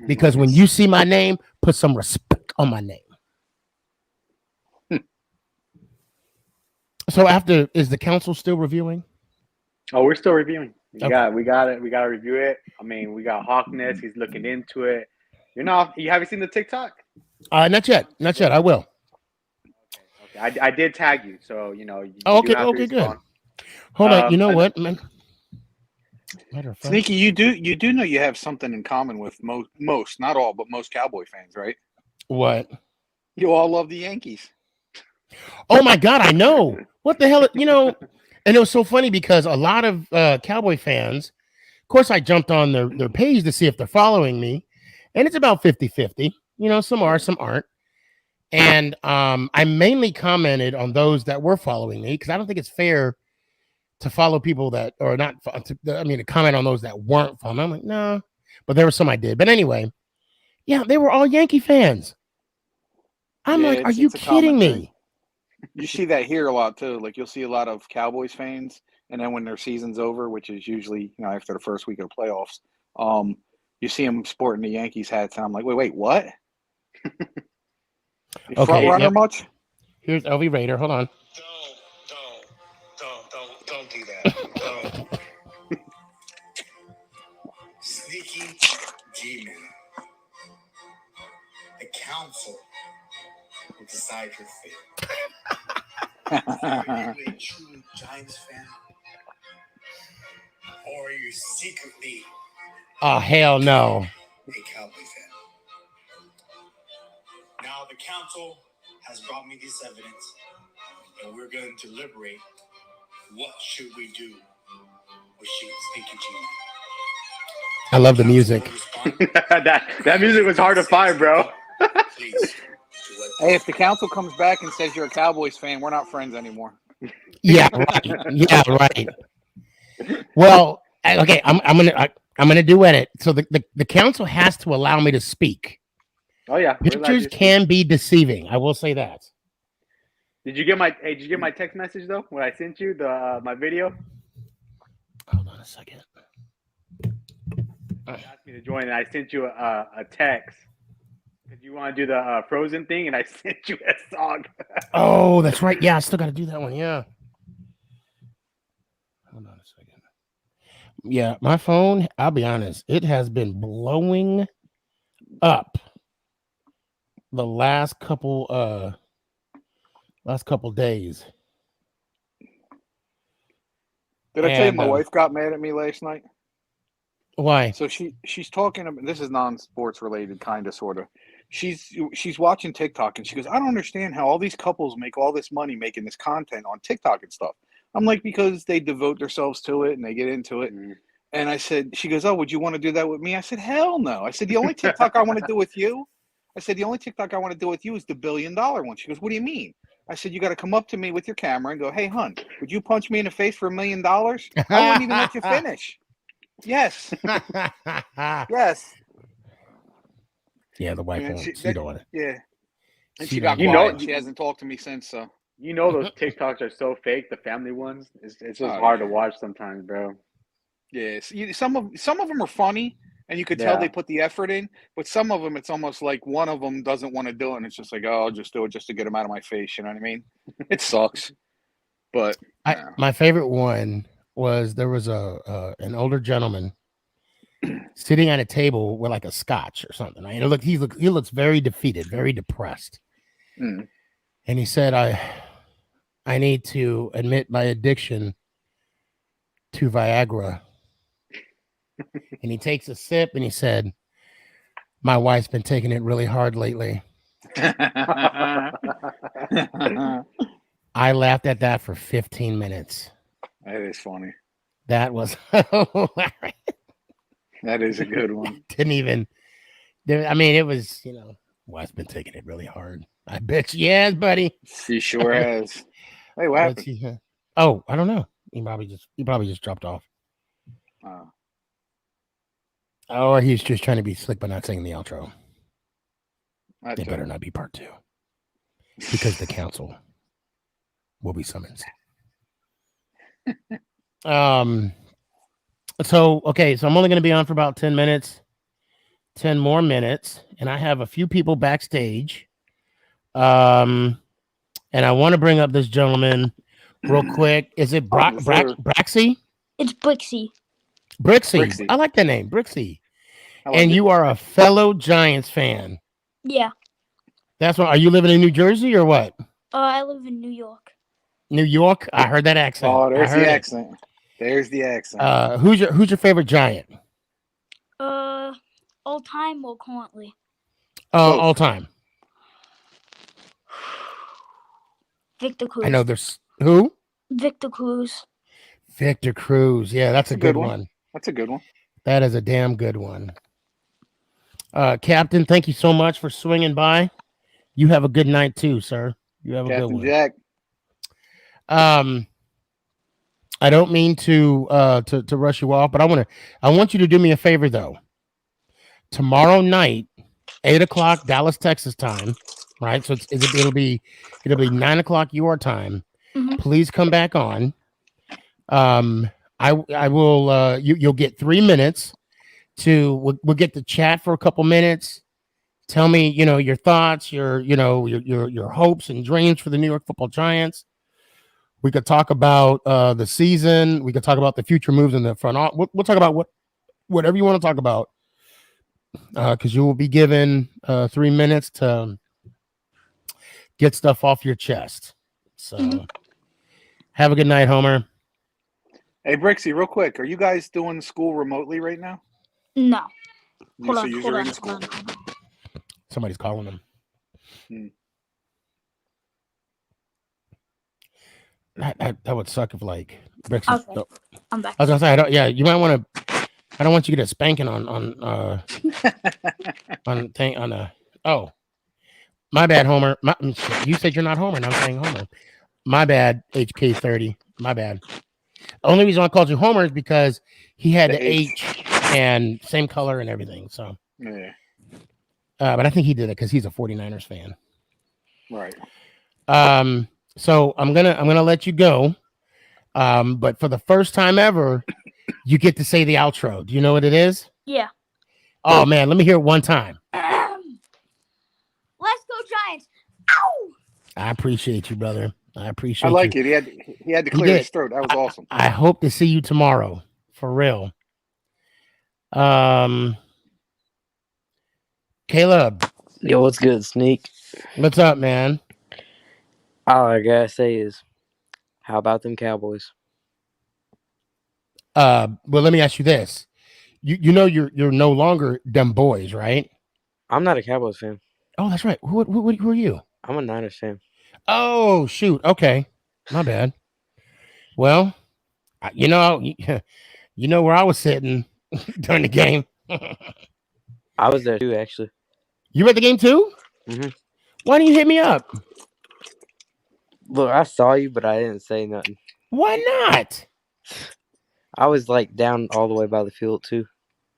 Because when you see my name, put some respect on my name. So is the council still reviewing? Oh, we're still reviewing. We Okay. got it. We got to review it. I mean, we got Hawkness. He's looking into it. You haven't seen the TikTok? Not yet. I will. Okay. I did tag you, so you do Okay, have to good. respond. Hold on. You know what, man? Sneaky, you do know you have something in common with most, not all, but most Cowboy fans, right? What? You all love the Yankees. Oh my God, I know. What the hell, and it was so funny because a lot of Cowboy fans, of course, I jumped on their page to see if they're following me, and it's about 50-50. Some are, some aren't. And I mainly commented on those that were following me because I don't think it's fair to follow people that are not, to comment on those that weren't following. I'm like, no, but there were some I did. But anyway, yeah, they were all Yankee fans. I'm like, are you kidding me? You see that here a lot too. Like you'll see a lot of Cowboys fans, and then when their season's over, which is usually after the first week of the playoffs, you see them sporting the Yankees hats, and I'm like, wait, what? You front runner much? Here's LV Raider. Hold on. Don't do that. Don't. Sneaky G-Man. The council will decide your fate. Are you a true Giants fan? Or are you secretly oh hell no a Cowboy fan? Now the council has brought me this evidence, and we're going to deliberate what should we do with Sneaky G-Man. I love the music. that music was hard to find, bro. Please. Hey, if the council comes back and says you're a Cowboys fan, we're not friends anymore. Yeah, right. Yeah, right. Well, okay, I'm gonna do edit. So the council has to allow me to speak. Oh yeah, Pictures can be deceiving. I will say that. Did you get my text message though when I sent you my video? Hold on a second. You asked me to join, and I sent you a text Did you want to do the Frozen thing? And I sent you a song. Oh, that's right. Yeah, I still got to do that one. Yeah. Hold on a second. Yeah, my phone, I'll be honest, it has been blowing up the last couple days. Did I tell you And, my wife got mad at me last night? Why? So she's talking about, this is non-sports related, kind of, sort of. She's watching TikTok and she goes, I don't understand how all these couples make all this money making this content on TikTok and stuff. I'm like, because they devote themselves to it and they get into it. And I said, she goes, oh, would you want to do that with me? I said, hell no. I said, the only TikTok I want to do with you, I said, the only TikTok I want to do with you is the $1 billion one. She goes, what do you mean? I said, you got to come up to me with your camera and go, hey, hun, would you punch me in the face for $1 million? I wouldn't even let you finish. Yes. Yes. Yeah, the wife And won't. she Don't want it. Yeah. And She she got don't quiet. want She hasn't talked to me since. So You know those TikToks are so fake. The family ones, it's just hard to watch sometimes, bro. yeah, some of them are funny, and you could tell they put the effort in. But some of them, it's almost like one of them doesn't want to do it, and it's just like, oh, I'll just do it just to get them out of my face. You know what I mean? It sucks. But my favorite one was there was an older gentleman sitting at a table with like a scotch or something. And he looks very defeated, very depressed. Mm. And he said, I need to admit my addiction to Viagra. And he takes a sip and he said, my wife's been taking it really hard lately. I laughed at that for 15 minutes. That is funny. That was hilarious. That is a good one. Didn't even. I mean, it was, wife's been taking it really hard. I bet she has, buddy. She sure has. Hey, what happened? Oh, I don't know. He probably just dropped off. Or he's just trying to be slick, but not saying the outro. It better not be part 2, because the council will be summoned. So I'm only going to be on for about 10 more minutes, and I have a few people backstage. And I want to bring up this gentleman real quick. Is it Braxy? It's Brixie. Brixie. I like that name, Brixie. And you are a fellow Giants fan. Yeah. That's why. Are you living in New Jersey or what? I live in New York. New York? I heard that accent. Oh, there's the accent. There's the accent. Who's your favorite Giant? All time or currently? All time. Victor Cruz. I know there's who? Victor Cruz. Victor Cruz. Yeah, that's a good one. That's a good one. That is a damn good one. Captain, thank you so much for swinging by. You have a good night too, sir. You have a good one. Jack. I don't mean to rush you off, but I want you to do me a favor though. Tomorrow night, 8:00 Dallas, Texas time, right? So it'll be 9:00 your time. Mm-hmm. Please come back on. I will. You'll get 3 minutes we'll get to chat for a couple minutes. Tell me, your thoughts, your hopes and dreams for the New York Football Giants. We could talk about the season. We could talk about the future moves in the front. We'll talk about whatever you want to talk about, because you will be given 3 minutes to get stuff off your chest. So, have a good night, Homer. Hey, Brixie, real quick, are you guys doing school remotely right now? No. Hold on. Somebody's calling them. That would suck if Brixie. Okay. No. I'm back. I was gonna say, you might want to. I don't want you to get a spanking on Oh, my bad, Homer. You said you're not Homer, and I'm saying Homer. My bad, HK30. My bad. The only reason I called you Homer is because he had the H and same color and everything. So yeah. But I think he did it because he's a 49ers fan. Right. So I'm gonna let you go. But for the first time ever, you get to say the outro. Do you know what it is? Yeah. Oh man, let me hear it one time. I appreciate you, brother. I appreciate I like you. it. He had to He clear did. his throat. That was awesome. I hope to see you tomorrow, for real. Caleb, Yo, what's good, Sneak? what's up, man? All I gotta say is, how about them Cowboys? Well, let me ask you this. You know you're no longer them boys, right? I'm not a Cowboys fan. Oh, that's right. Who are you? I'm a Niners fan. Oh, shoot. Okay, my bad. Well, you know, you know where I was sitting during the game. I was there too, actually. You were at the game too? Mhm. Why didn't you hit me up? Look, I saw you, but I didn't say nothing. Why not? I was like down all the way by the field too.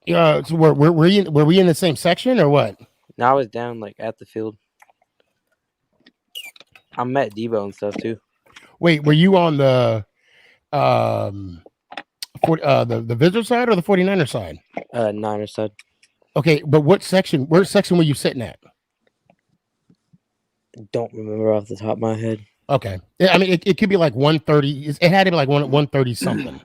So were we in the same section or what? No, I was down like at the field. I met Debo and stuff too. Wait, were you on the the visitor side or the 49er side? Niners side. Okay, but what section? Where section were you sitting at? Don't remember off the top of my head. Okay, I mean it could be like 130. It had to be like 130 something.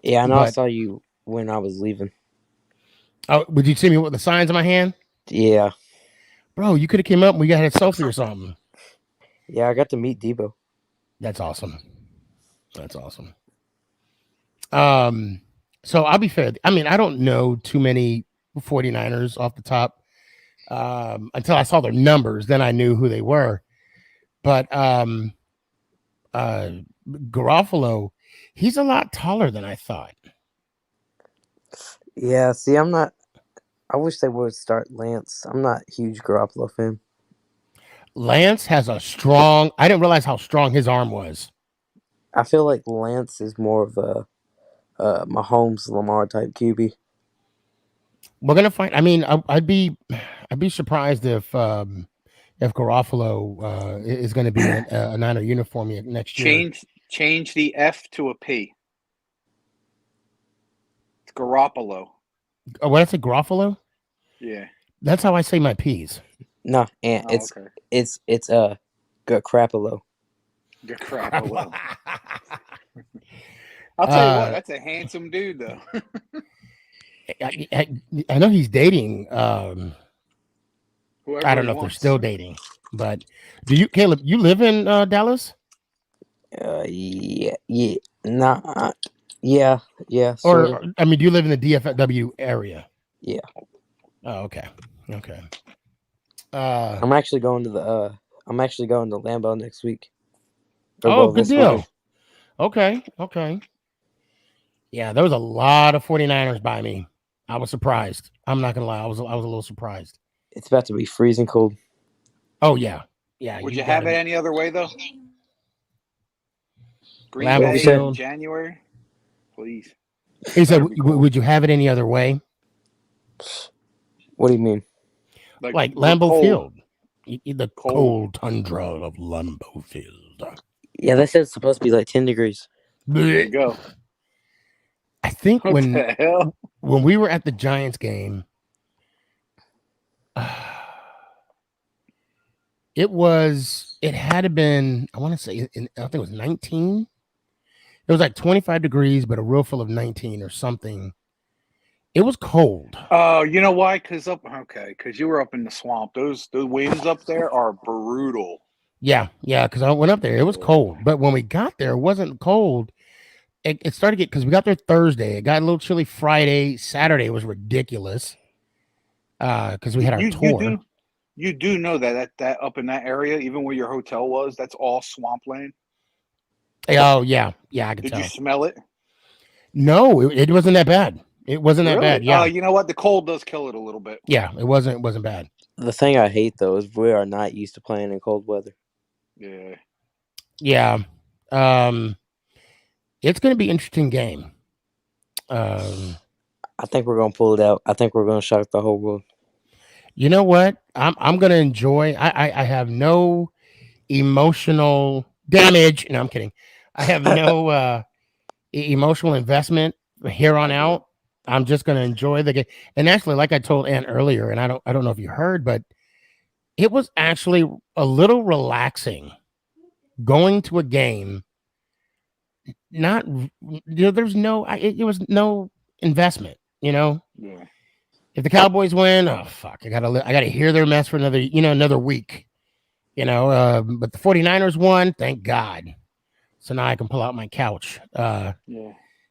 Yeah, I know I But- saw you when I was leaving. Oh, would you see me with the signs in my hand, Yeah, bro? You could have came up and we got a selfie or something. yeah, I got to meet Debo. That's awesome. That's awesome. So I'll be fair. I mean, I don't know too many 49ers off the top. Until I saw their numbers, then I knew who they were. But Garofalo, he's a lot taller than I thought. Yeah, see, I'm not. I wish they would start Lance. I'm not a huge Garoppolo fan. Lance has a strong. I didn't realize how strong his arm was. I feel like Lance is more of a Mahomes, Lamar type QB. We're gonna find. I mean, I'd be surprised if Garofalo is going to be in a Niner uniform next year. Change the F to a P. It's Garoppolo. Oh, what I say, Garofalo? Yeah. That's how I say my P's. No, and Oh, okay. it's Garoppolo. Garoppolo. I'll tell you what, that's a handsome dude, though. I know he's dating. Whoever I don't know if they're still dating, but do you, Caleb? You live in Dallas? Yeah, nah, yeah. Or Sorta. I mean, do you live in the DFW area? Yeah. Oh, okay. I'm actually going to Lambeau next week. Good this deal. weekend. Okay. Yeah, there was a lot of 49ers by me. I was surprised. I'm not gonna lie. I was a little surprised. It's about to be freezing cold. Oh yeah. Would you have it any other way, though? Green Lambeau Bay Field. in January? Please. He said, That'd be cool. would you have it any other way? What do you mean? Like the Lambeau cold. Field. The cold tundra of Lambeau Field. Yeah, they said it's supposed to be like 10 degrees. There you go. I think What the hell? when we were at the Giants game, it had to been, I want to say, I think it was 19. It was like 25 degrees, but a room full of 19 or something. It was cold. Oh, you know why? Because you were up in the swamp. The winds up there are brutal. Yeah, because I went up there. It was cold. But when we got there, it wasn't cold. It started to get, because we got there Thursday. It got a little chilly Friday. Saturday was ridiculous because we had our tour. You do know that up in that area, even where your hotel was, that's all swampland? Oh, yeah, I could tell. Did you smell it? No, it wasn't that bad. It wasn't that bad. Yeah. You know what? The cold does kill it a little bit. Yeah, it wasn't bad. The thing I hate, though, is we are not used to playing in cold weather. Yeah. Yeah. It's going to be an interesting game. I think we're going to pull it out. I think we're going to shock the whole world. You know what? I'm going to enjoy. I have no emotional damage. No, I'm kidding. I have no emotional investment here on out. I'm just going to enjoy the game. And actually, like I told Ann earlier, and I don't know if you heard, but it was actually a little relaxing going to a game. Not, there's no, it was no investment, Yeah. If the Cowboys win, oh fuck, I gotta hear their mess for another week, but the 49ers won, thank God. So now I can pull out my couch. Yeah.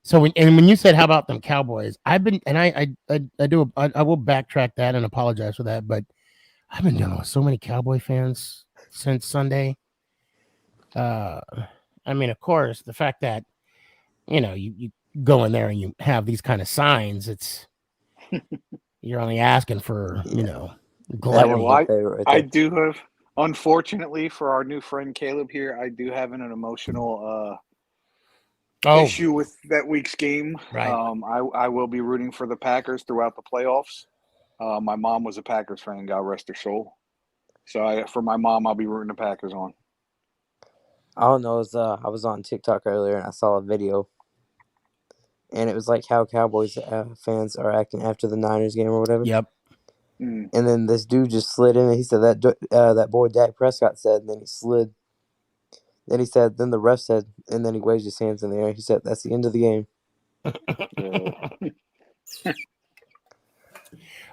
So when you said how about them Cowboys, I've been, and I will backtrack that and apologize for that, but I've been dealing with so many Cowboy fans since Sunday. I mean, of course, the fact that you go in there and you have these kind of signs, it's you're only asking for That gluttony. one's my favorite right there. I do have, unfortunately for our new friend Caleb here, I do have an emotional issue with that week's game. Right. I will be rooting for the Packers throughout the playoffs. My mom was a Packers fan, God rest her soul. So for my mom, I'll be rooting the Packers on. All I know is I was on TikTok earlier and I saw a video, and it was like how Cowboys fans are acting after the Niners game or whatever. Yep. And then this dude just slid in and he said that boy Dak Prescott said, and then he slid. Then he said, then the ref said, and then he waved his hands in the air. He said, "That's the end of the game."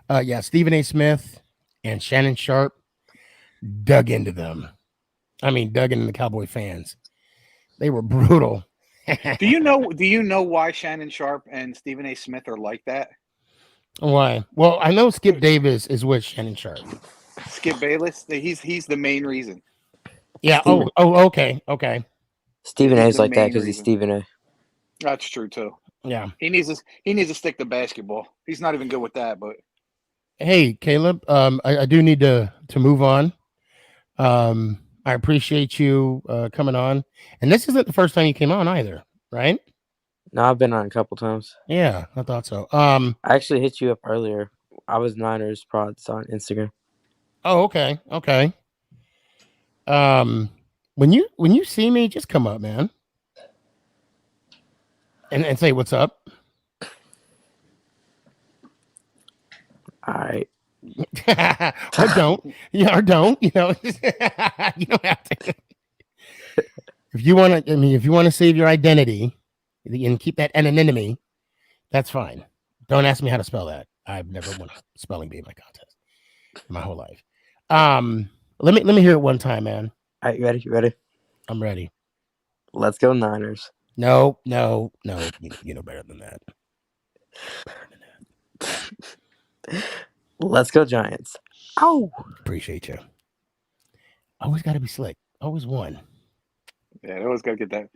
Yeah, Stephen A. Smith and Shannon Sharp dug into them. I mean, dug into the Cowboy fans. They were brutal. Do you know why Shannon Sharp and Stephen A. Smith are like that? Why? Well, I know Skip Davis is with Shannon Sharp. Skip Bayless, he's the main reason. Yeah. Steven. Okay. Stephen He's A's the like that main because he's reason. Stephen A. That's true too. Yeah. He needs to stick to basketball. He's not even good with that, but Hey, Caleb. I do need to move on. I appreciate you coming on, and this isn't the first time you came on either, right? No, I've been on a couple times. Yeah, I thought so. I actually hit you up earlier. I was Niners Prods on Instagram. Oh, okay. When you see me, just come up, man, and say what's up. All right. or don't. Yeah, or don't. You don't have to. If you want to save your identity and keep that anonymity, that's fine. Don't ask me how to spell that. I've never won a spelling bee in my contest in my whole life. Let me hear it one time, man. All right, you ready? I'm ready. Let's go Niners. No. You know better than that. Let's go Giants. Oh, Appreciate you. Always got to be slick. Always one. yeah, I always gotta get that.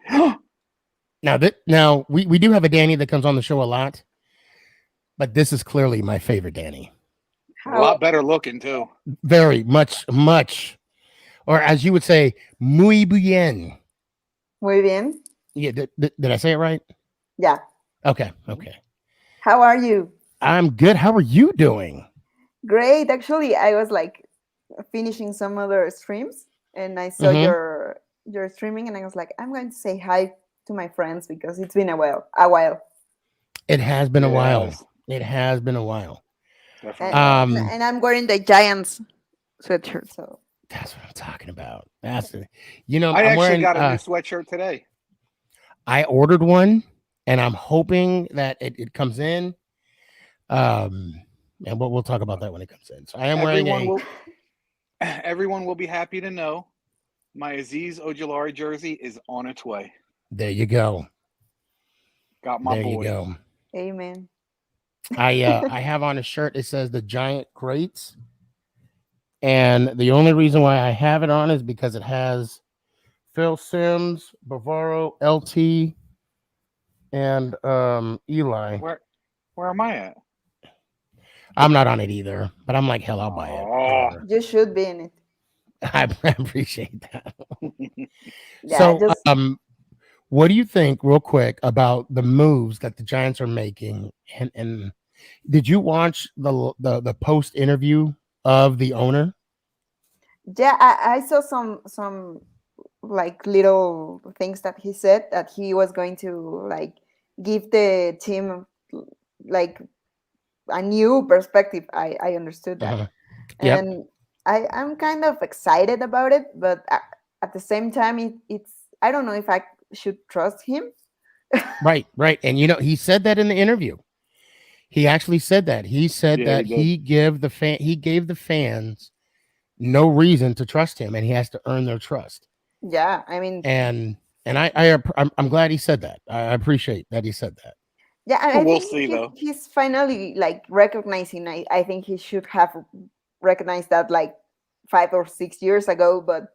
Now we do have a Danny that comes on the show a lot, but this is clearly my favorite Danny. A lot better looking too. Very much, or as you would say, muy bien. Muy bien. Yeah, did I say it right? Yeah. Okay. How are you? I'm good. How are you doing? Great. Actually, I was like finishing some other streams and I saw your streaming and I was like, I'm going to say hi to my friends because it's been a while. It has been a while. Yes. It has been a while. Definitely. And I'm wearing the Giants sweatshirt, so That's what I'm talking about. I I'm actually wearing, got a new sweatshirt today. I ordered one and I'm hoping that it comes in. And we'll talk about that when it comes in. So I am Everyone will be happy to know my Aziz Ojulari jersey is on its way. There you go. Got my There boy. you go. amen. I have on a shirt. It says the Giant Greats, and the only reason why I have it on is because it has Phil Simms, Bavaro, LT, and Eli. Where am I at? I'm not on it either, but I'm like, hell, I'll buy it. Oh. Whatever. You should be in it. I appreciate that. Yeah, So, what do you think, real quick, about the moves that the Giants are making? And did you watch the post interview of the owner? Yeah, I saw some like little things that he said that he was going to like give the team like a new perspective. I understood that. Yep. And I'm kind of excited about it, but at the same time, it's I don't know if I should trust him. Right. And he said that in the interview. He actually said that. He said Yeah, that he did. he gave the fans no reason to trust him, and he has to earn their trust. Yeah, I mean, And I'm glad he said that. I appreciate that he said that. yeah, I We'll think see, though. he's finally like recognizing. I think he should have recognized that like 5 or 6 years ago, but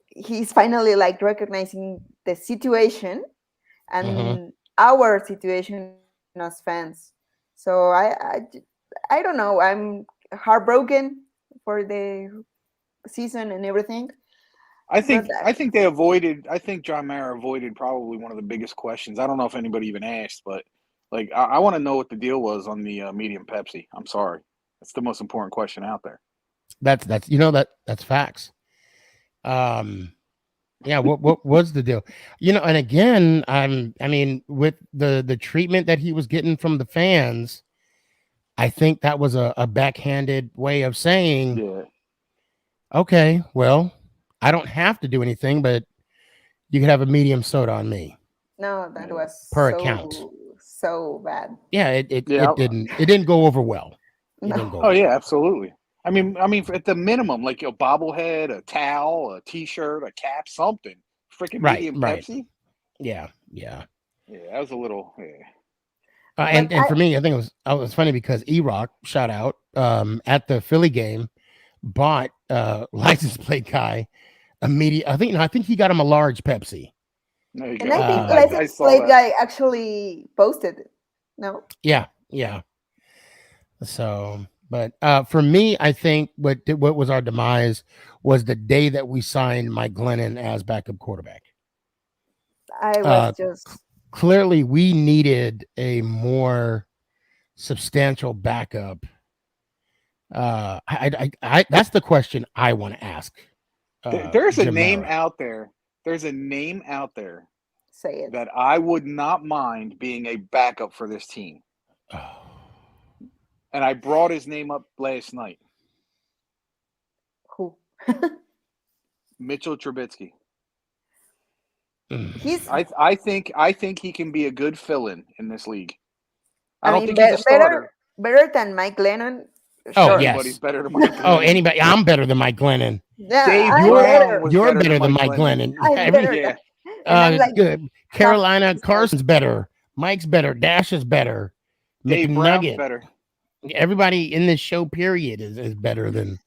he's finally like recognizing the situation Mhm. and our situation as fans. So I don't know. I'm heartbroken for the season and everything. I But think I think they avoided. I think John Mara avoided probably one of the biggest questions. I don't know if anybody even asked, but like I want to know what the deal was on the medium Pepsi. I'm sorry, that's the most important question out there. That's that's facts. Yeah, what was the deal? And again, I mean, with the treatment that he was getting from the fans, I think that was a backhanded way of saying, Yeah, okay, well, I don't have to do anything, but you could have a medium soda on me no, that yeah, was per account. so bad. Yeah, yeah. it didn't go over well. It didn't No. go Oh over yeah, well. absolutely. I mean, at the minimum, like a bobblehead, a towel, a T-shirt, a cap, something. Freaking Right, medium right. Pepsi. Yeah. Yeah, that was a little. Yeah. But And for me, I think it was funny because E-Rock, shout out, at the Philly game, bought license plate guy immediate. I think he got him a large Pepsi. There you and go. I think I license saw plate that. guy actually posted it. No. Yeah. So, but for me, I think what was our demise was the day that we signed Mike Glennon as backup quarterback. I was just Clearly, we needed a more substantial backup. That's the question I want to ask. There's a Jim name Mara. out there. There's a name out there say it. that I would not mind being a backup for this team. And I brought his name up last night. Who? Mitchell Trubisky. He's I think he can be a good fill-in in this league. I I don't mean think he's a starter. better than Mike Lennon. Oh, Sure. yes. Everybody's better than Mike Glennon. Oh, anybody? I'm better than Mike Glennon. Yeah, Dave I'm Brown better. was You're better than Mike Glennon. Glennon. I'm better. Yeah. And I'm like Good. Carolina Carson's better. Mike's better. Dash is better. Dave Brown's McNugget. better. Everybody in this show, period, is better than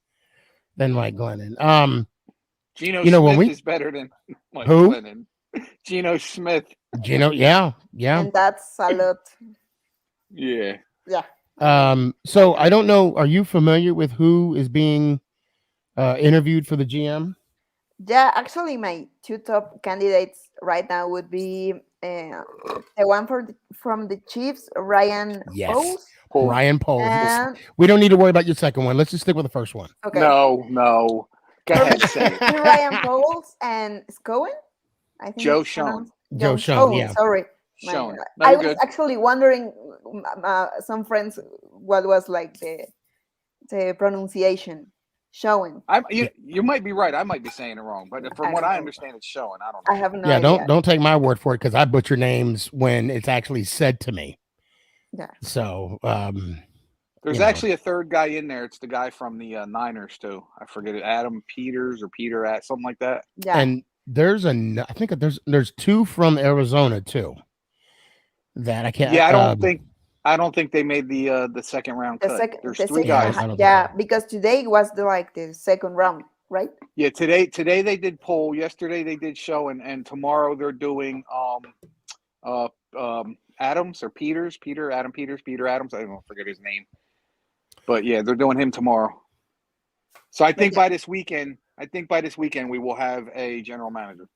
Mike Glennon. Geno You know, when Smith we- is better than Mike Who? Glennon. Geno Smith. Gino, yeah. and that's a lot. Yeah. Yeah. So I don't know. Are you familiar with who is being interviewed for the GM? Yeah, actually, my two top candidates right now would be the one from the Chiefs, Ryan Yes. Poles. Ryan Poles. And We don't need to worry about your second one. Let's just stick with the first one. okay, No. Go ahead, say it. Ryan Poles and Scowen. I think Joe it's Schoen. pronounced Joe Joe Schoen, Schoen, yeah. Sorry. Schoen. My- No, I you're was good. actually wondering, some friends, what was like the pronunciation. Schoen. You might be right. I might be saying it wrong, but from I what don't I know. understand, it's showing. I don't I know. have no Yeah, idea. don't take my word for it because I butcher names when it's actually said to me. Yeah. So There's actually a third guy in there. It's the guy from the Niners too. I forget it. Adam Peters or Peter at something like that. Yeah. and I think there's two from Arizona too. That I can't. Yeah, I don't think they made the second round cut. There's three guys. I don't think Yeah, so. because today was the second round, right? Yeah, today they did poll. Yesterday they did show, and tomorrow they're doing Adams or Peters, Peter Adams. I don't forget his name, but yeah, they're doing him tomorrow. So I think by this weekend, we will have a general manager.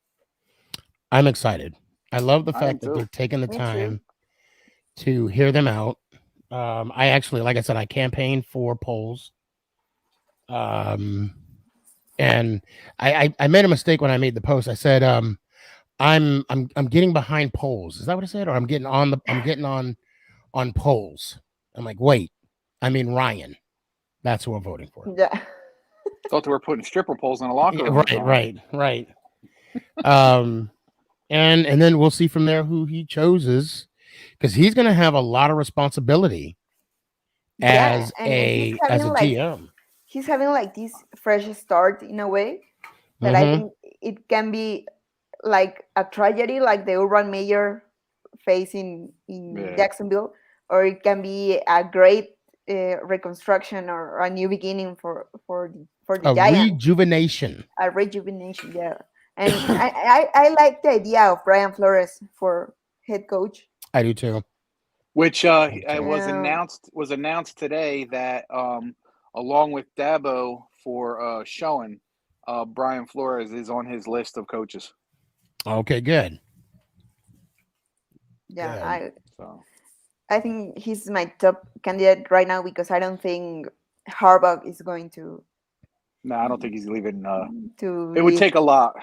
I'm excited. I love the I am fact that too. they're taking the Me too. time to hear them out. I actually, like I said, I campaigned for polls. And I made a mistake when I made the post. I said, I'm getting behind polls. Is that what I said? Or I'm getting on polls. I'm like, wait, I mean Ryan. That's who I'm voting for. Yeah. Thought they were putting stripper poles in a locker Yeah, room. or something. right. And then we'll see from there who he chooses, because he's going to have a lot of responsibility Yeah, as and a GM. he's having like this fresh start in a way that I Mhm. think it can be like a tragedy, like the urban mayor face in Yeah. Jacksonville, or it can be a great reconstruction or a new beginning for the A Giants, rejuvenation. a rejuvenation. Yeah, and I like the idea of Brian Flores for head coach. I do too. Which Okay. was Um, announced today that along with Dabo for showing, Brian Flores is on his list of coaches. Okay, good. yeah, Good. So I think he's my top candidate right now because I don't think Harbaugh is going no, I don't think he's leaving. to It would leave. take a lot.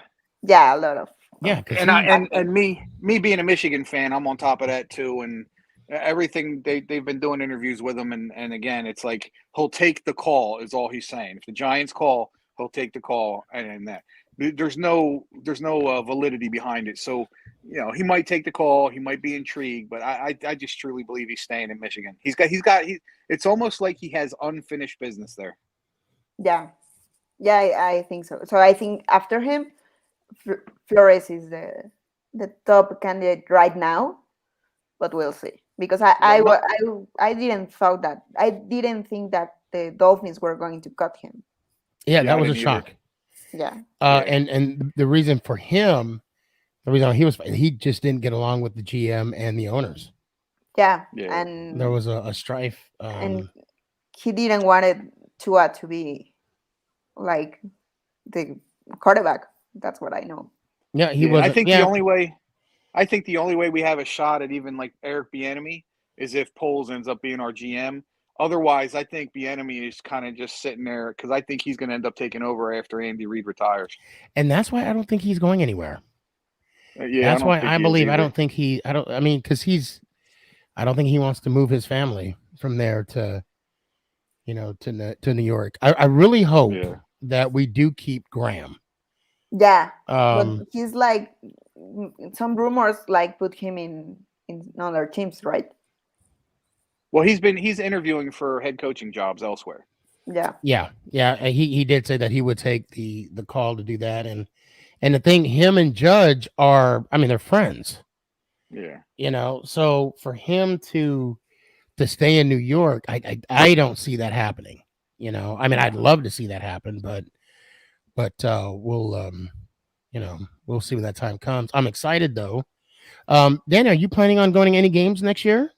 Yeah, a lot of. Yeah, because And me being a Michigan fan, I'm on top of that too. And everything they've been doing interviews with him, and again, it's like he'll take the call is all he's saying. If the Giants call, he'll take the call, and that there's no validity behind it. So he might take the call, he might be intrigued, but I just truly believe he's staying in Michigan. It's almost like he has unfinished business there. Yeah, I think so. So I think after him, Flores is the top candidate right now, but we'll see. Because I didn't think that the Dolphins were going to cut him. yeah, Yeah, that I was a didn't either. shock. Yeah. And the reason for him, the reason he just didn't get along with the GM and the owners. Yeah, Yeah. and There was a strife. and he didn't want it Tua to be like the quarterback. That's what I know. Yeah, he Yeah, and wasn't. I think yeah, the only way we have a shot at even like Eric Bieniemy is if Poles ends up being our GM. Otherwise, I think Bieniemy is kind of just sitting there because I think he's going to end up taking over after Andy Reid retires. and that's why I don't think he's going anywhere. Yeah, That's I don't why think I he is believe I either. don't think he. I don't. I mean, because I don't think he wants to move his family from there to, to New York. I really hope Yeah. that we do keep Graham. Yeah, but Um, he's like some rumors like put him in other teams, right? Well, he's interviewing for head coaching jobs elsewhere. Yeah. yeah. He did say that he would take the call to do that, and the thing, him and Judge are, I mean, they're friends. Yeah. So for him to stay in New York, I don't see that happening. I mean, I'd love to see that happen, but we'll we'll see when that time comes. I'm excited though. Dan, are you planning on going to any games next year?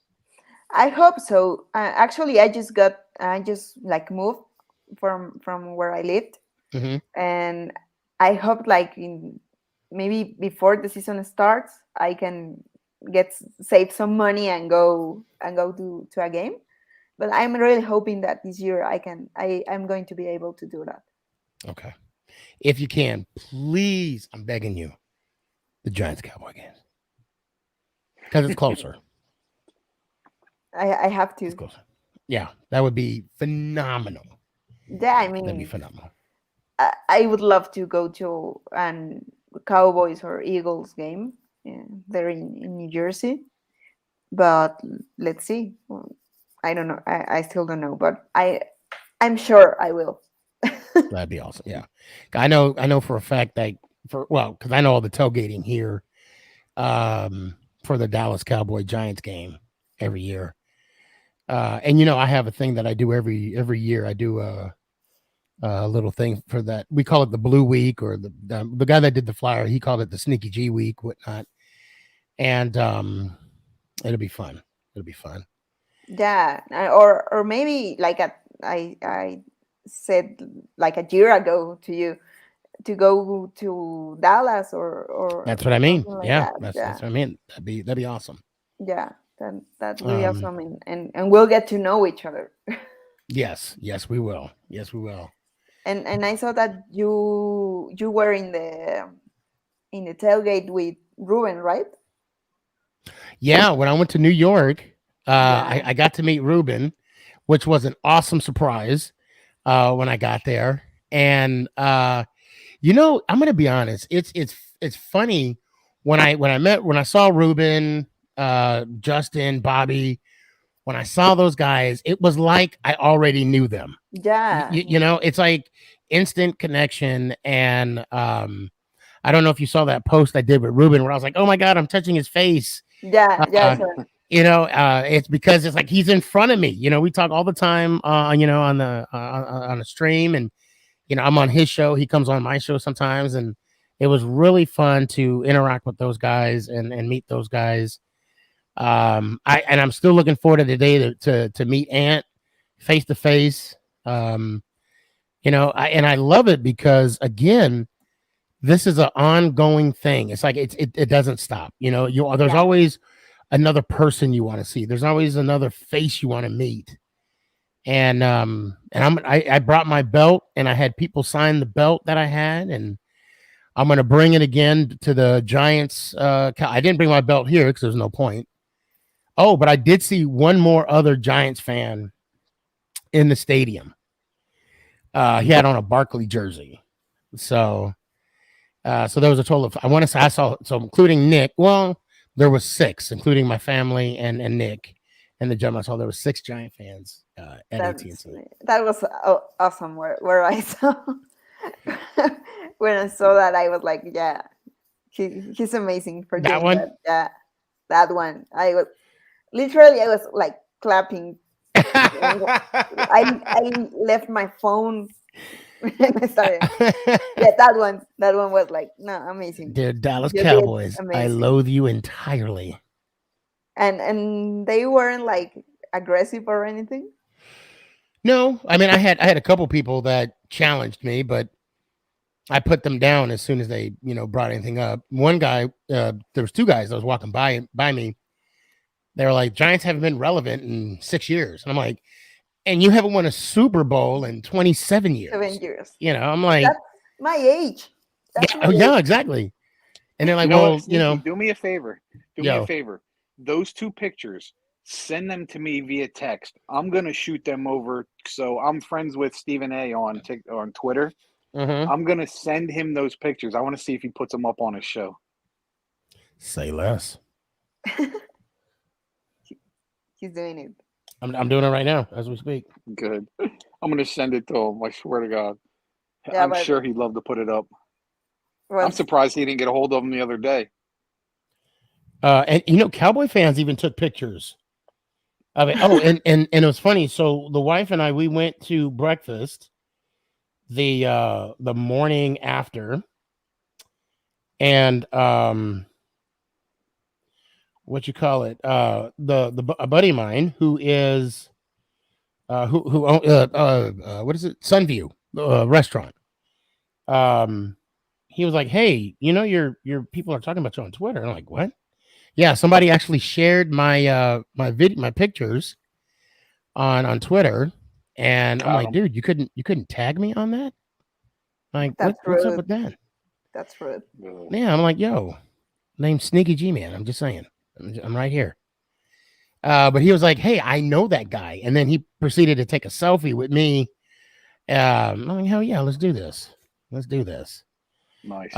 I hope so. Actually, I just like moved from where I lived, Mm-hmm. and I hope like maybe before the season starts, I can save some money and go to a game. But I'm really hoping that this year I'm going to be able to do that. Okay. If you can, please, I'm begging you, the Giants Cowboy games. Because it's closer. I have to. It's closer. Yeah, that would be phenomenal. Yeah, I That'd be mean, phenomenal. I would love to go to an Cowboys or Eagles game. Yeah, they're in New Jersey, but let's see. Well, I don't know. I still don't know, but I'm sure I will. That'd be awesome. Yeah, I know for a fact that because I know all the tailgating here, for the Dallas Cowboy Giants game every year, and I have a thing that I do every year. I do a little thing for that. We call it the Blue Week, or the guy that did the flyer, he called it the Sneakyg Week, whatnot. And it'll be fun. It'll be fun. Yeah, or maybe like I said like a year ago to you to go to Dallas or That's what I mean. something like Yeah, that. that's what I mean. That'd be awesome. Yeah, that's really awesome, and we'll get to know each other. Yes, we will. Yes, we will. And I saw that you were in the tailgate with Ruben, right? Yeah, when I went to New York, I got to meet Ruben, which was an awesome surprise when I got there. And you know, I'm gonna be honest. It's funny when I saw Ruben, Justin, Bobby. When I saw those guys, it was like I already knew them. Yeah. You know, it's like instant connection. And I don't know if you saw that post I did with Ruben where I was like, oh my God, I'm touching his face. Yeah. Uh, Sure. you know, it's because it's like he's in front of me. You know, we talk all the time, you know, on the stream, and you know, I'm on his show. He comes on my show sometimes, and it was really fun to interact with those guys and meet those guys. I'm still looking forward to the day to meet Ant face to face. You know, I love it because again, this is an ongoing thing. It's like it doesn't stop. You know, there's always another person you want to see. There's always another face you want to meet. And I brought my belt, and I had people sign the belt that I had, and I'm gonna bring it again to the Giants. I didn't bring my belt here because there's no point. Oh, but I did see one more other Giants fan in the stadium. He had on a Barkley jersey. So there was a total of, I want to say, I saw, so including Nick, well, there was 6, including my family and Nick and the gym. I saw there was 6 Giant fans at AT&T. That was awesome where I saw, when I saw that, I was like, yeah, he's amazing for that doing one. that. Yeah, that one. I was like clapping. I left my phone. I started. Yeah, that one was like, no, amazing. Dear Dallas You did Cowboys, I amazing. loathe you entirely. And they weren't like aggressive or anything. No, I mean, I had a couple people that challenged me, but I put them down as soon as they, you know, brought anything up. One guy, there was 2 guys that was walking by me. They were like, Giants haven't been relevant in 6 years. And I'm like, and you haven't won a Super Bowl in 27 years. 7 years. You know, I'm like, that's my age. Yeah, exactly. And they're like, well, what, you know, do me a favor. Do me a favor. Those 2 pictures, send them to me via text. I'm gonna shoot them over. So I'm friends with Stephen A on Twitter. I'm gonna send him those pictures. I want to see if he puts them up on his show. Say less. He's doing it. I'm doing it right now as we speak. Good. I'm gonna send it to him. I swear to God. Yeah, I'm sure he'd love to put it up. Well, I'm surprised he didn't get a hold of him the other day. And you know, Cowboy fans even took pictures of it. Oh, and it was funny. So the wife and I, we went to breakfast the morning after, and what you call it? A buddy of mine who is who own, what is it? Sunview restaurant. He was like, "Hey, you know, your people are talking about you on Twitter." And I'm like, "What?" Yeah, somebody actually shared my my pictures on Twitter, and I'm like, "Dude, you couldn't tag me on that?" Like, what's up with that? That's rude. Yeah, I'm like, "Yo, name's Sneakyg, man. I'm just saying, I'm right here." But he was like, "Hey, I know that guy," and then he proceeded to take a selfie with me. I'm like, "Hell yeah, let's do this. Let's do this." Nice.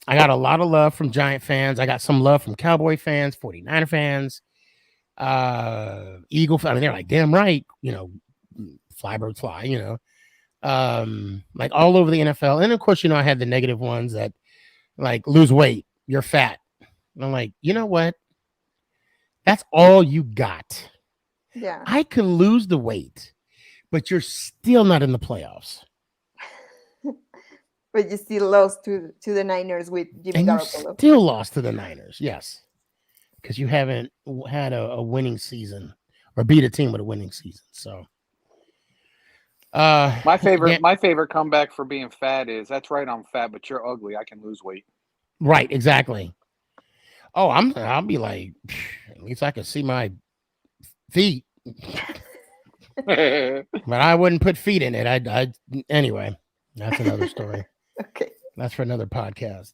I got a lot of love from Giant fans. I got some love from Cowboy fans, 49er fans, Eagle fans. I mean, they're like, damn right, you know, fly bird fly, you know, like all over the NFL. And of course, you know, I had the negative ones that like lose weight, you're fat. And I'm like, you know what? That's all you got. Yeah. I can lose the weight, but you're still not in the playoffs. But you still lost to the Niners with Jimmy Garoppolo. Still lost to the Niners, yes, because you haven't had a winning season or beat a team with a winning season. So, my favorite comeback for being fat is, "That's right, I'm fat, but you're ugly. I can lose weight." Right, exactly. Oh, I'll be like, at least I can see my feet, but I wouldn't put feet in it. I anyway. That's another story. Okay. That's for another podcast.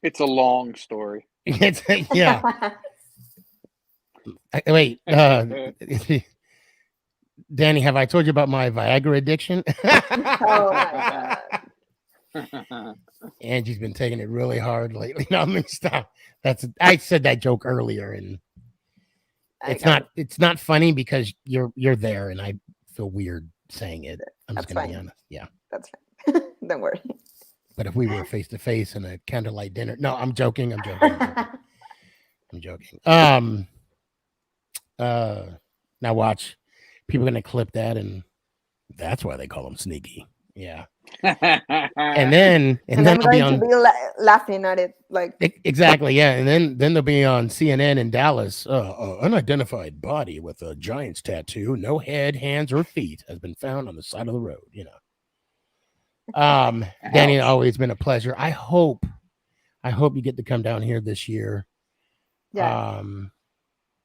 It's a long story. It's yeah. Wait. Danny, have I told you about my Viagra addiction? Oh my god. Angie's been taking it really hard lately. No, I mean, stop. I said that joke earlier, and it's not funny because you're there, and I feel weird saying it. I'm just gonna be honest. Yeah, that's fine. Don't worry. But if we were face to face in a candlelight dinner, no, I'm joking. I'm joking. Now watch. People are gonna clip that, and that's why they call him Sneaky. Yeah. and then I'm going to be laughing at it like exactly, yeah. And then they'll be on CNN in Dallas. Unidentified body with a Giants tattoo, no head, hands, or feet has been found on the side of the road. You know. Danny, always been a pleasure. I hope you get to come down here this year. Yeah. I'm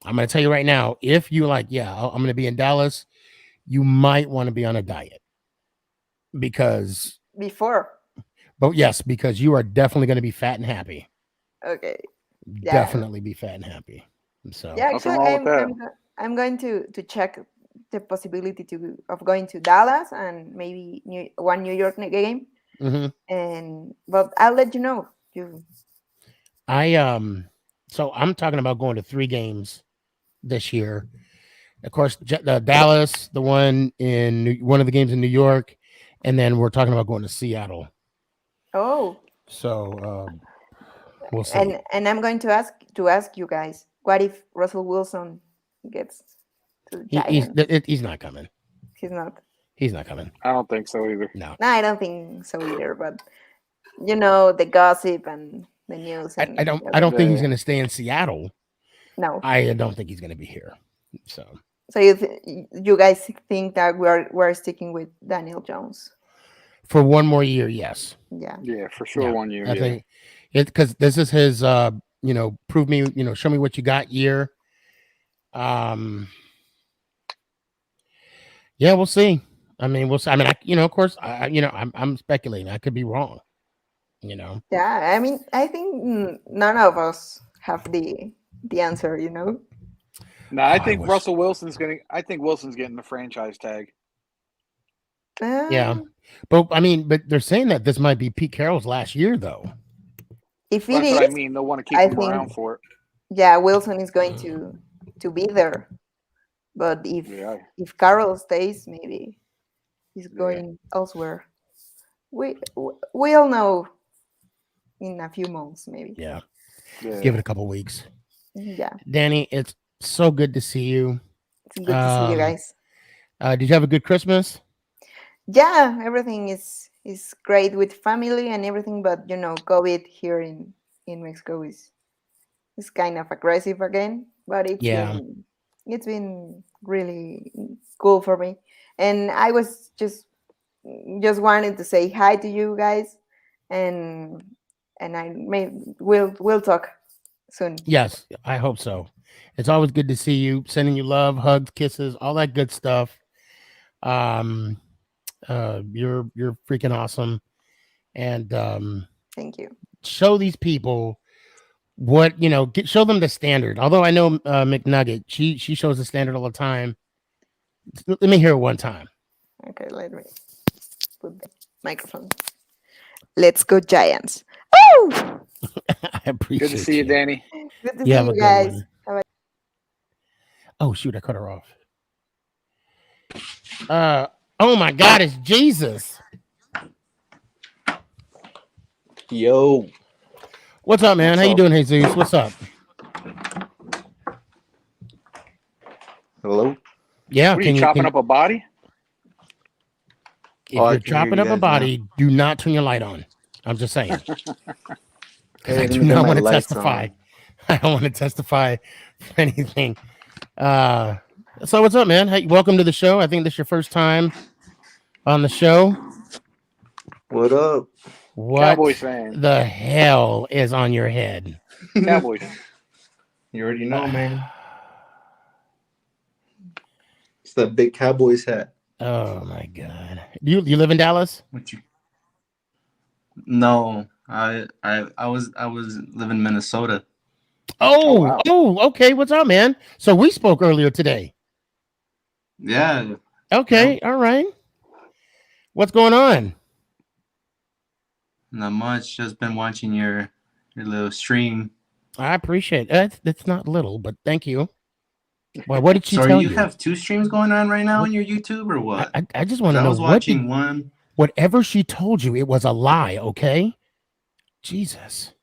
gonna tell you right now, if you I'm gonna be in Dallas, you might want to be on a diet. Because because you are definitely going to be fat and happy. Okay. Yeah. Definitely be fat and happy. So yeah, actually, I'm going to check the possibility of going to Dallas and maybe one New York game. Mm-hmm. But I'll let you know. So I'm talking about going to 3 games this year. Of course, Dallas, the one of the games in New York. And then we're talking about going to Seattle. Oh. So we'll see. And I'm going to ask you guys, what if Russell Wilson gets to the Giants? He's not coming. He's not. He's not coming. I don't think so either. No, I don't think so either. But the gossip and the news. I don't think he's going to stay in Seattle. No, I don't think he's going to be here. So you guys think that we're sticking with Daniel Jones for one more year? Yes. Yeah, for sure. 1 year. I think it because this is his prove me, show me what you got year. Yeah, we'll see. I mean, we'll see. I mean, of course, I'm speculating. I could be wrong. Yeah, I mean, I think none of us have the answer. No, I think Wilson's getting the franchise tag. Yeah, but they're saying that this might be Pete Carroll's last year, though. If it is, what I mean. They'll want to keep him around for it. Yeah, Wilson is going to be there, but if Carroll stays, maybe he's going elsewhere. We'll know in a few months, maybe. Yeah. Give it a couple weeks. Yeah, Danny, it's so good to see you. It's good to see you guys. Did you have a good Christmas? Yeah, everything is great with family and everything, but COVID here in Mexico is kind of aggressive again. But it's been really cool for me, and I was just wanted to say hi to you guys, and we'll talk soon. Yes, I hope so. It's always good to see you. Sending you love, hugs, kisses, all that good stuff. You're freaking awesome, and thank you. Show these people what show them the standard. Although I know McNugget, she shows the standard all the time. Let me hear it one time. Okay, let me put the microphone. Let's go Giants! Oh, I appreciate. Good to see you, Danny. Good to see you guys. Oh shoot, I cut her off. Oh my God, it's Jesus. Yo. What's up, man? How you doing, Jesus? What's up? Hello? Yeah. What are you chopping up a body? If you're chopping up a body, do not turn your light on. I'm just saying. I do not want to testify. I don't want to testify for anything. So what's up, man? Hey, welcome to the show. I think this is your first time on the show. What up? What Cowboys fan. The hell is on your head? Cowboys. You already know, man. It's that big Cowboys hat. Oh my God. You live in Dallas? No, I was living in Minnesota. Oh, wow. Okay. What's up, man? So we spoke earlier today. Yeah, Okay, all right. What's going on? Not much. Just been watching your little stream. I appreciate it. That's not little, but thank you. Well, what did she So tell you you? have 2 streams going on right now What? on your YouTube or what? I just 'Cause want to I know was watching one. whatever she told you, it was a lie, okay? Jesus. You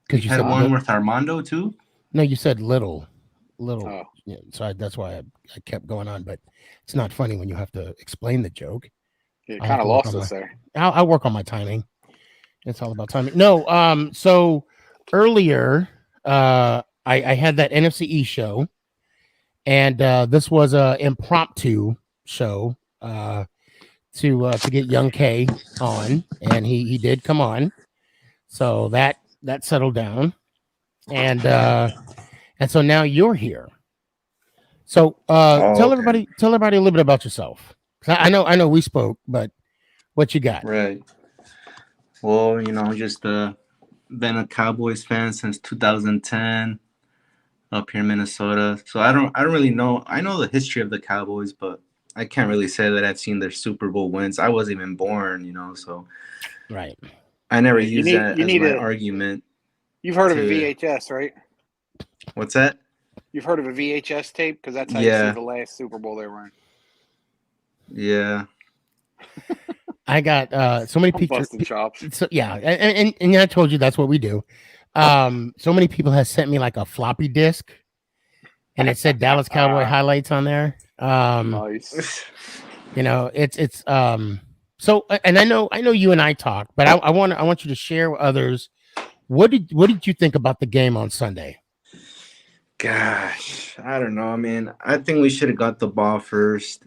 Because you had said one with Armando too? no, you said little. Oh. Yeah, so that's why I kept going on, but it's not funny when you have to explain the joke. You I have kind of to work lost on us my. there. I'll work on my timing. It's all about timing. No, so earlier, I had that NFC East show, and this was a impromptu show to get Young K on, and he did come on, so that settled down, and so now you're here. So Oh, tell okay. everybody a little bit about yourself. 'Cause I know we spoke, but what you got? Right. Well, just been a Cowboys fan since 2010 up here in Minnesota. So I don't really know. I know the history of the Cowboys, but I can't really say that I've seen their Super Bowl wins. I wasn't even born, so Right. I never Yeah, use that you as need my a. argument You've heard of a to VHS, right? what's that? You've heard of a VHS tape because that's how you see Yeah. the last Super Bowl they were in. Yeah. I got so many I'm pictures. busting chops. So yeah, and I told you that's what we do. So many people have sent me like a floppy disk, and it said Dallas Cowboy highlights on there. Nice. It's so and I know you and I talk, but I want you to share with others what did you think about the game on Sunday? Gosh, I don't know. I mean, I think we should have got the ball first.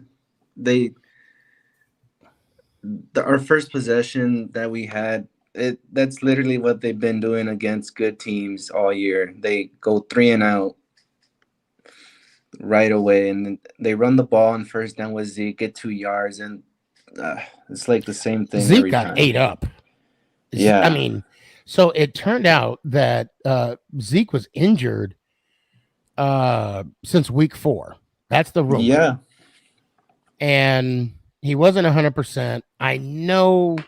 Our first possession that we had, that's literally what they've been doing against good teams all year. They go 3 and out right away, and then they run the ball on first down with Zeke, get 2 yards, and it's like the same thing Zeke every got time. ate up. Yeah. I mean, so it turned out that Zeke was injured since week 4. That's the rumor. Yeah. And he wasn't 100%. I know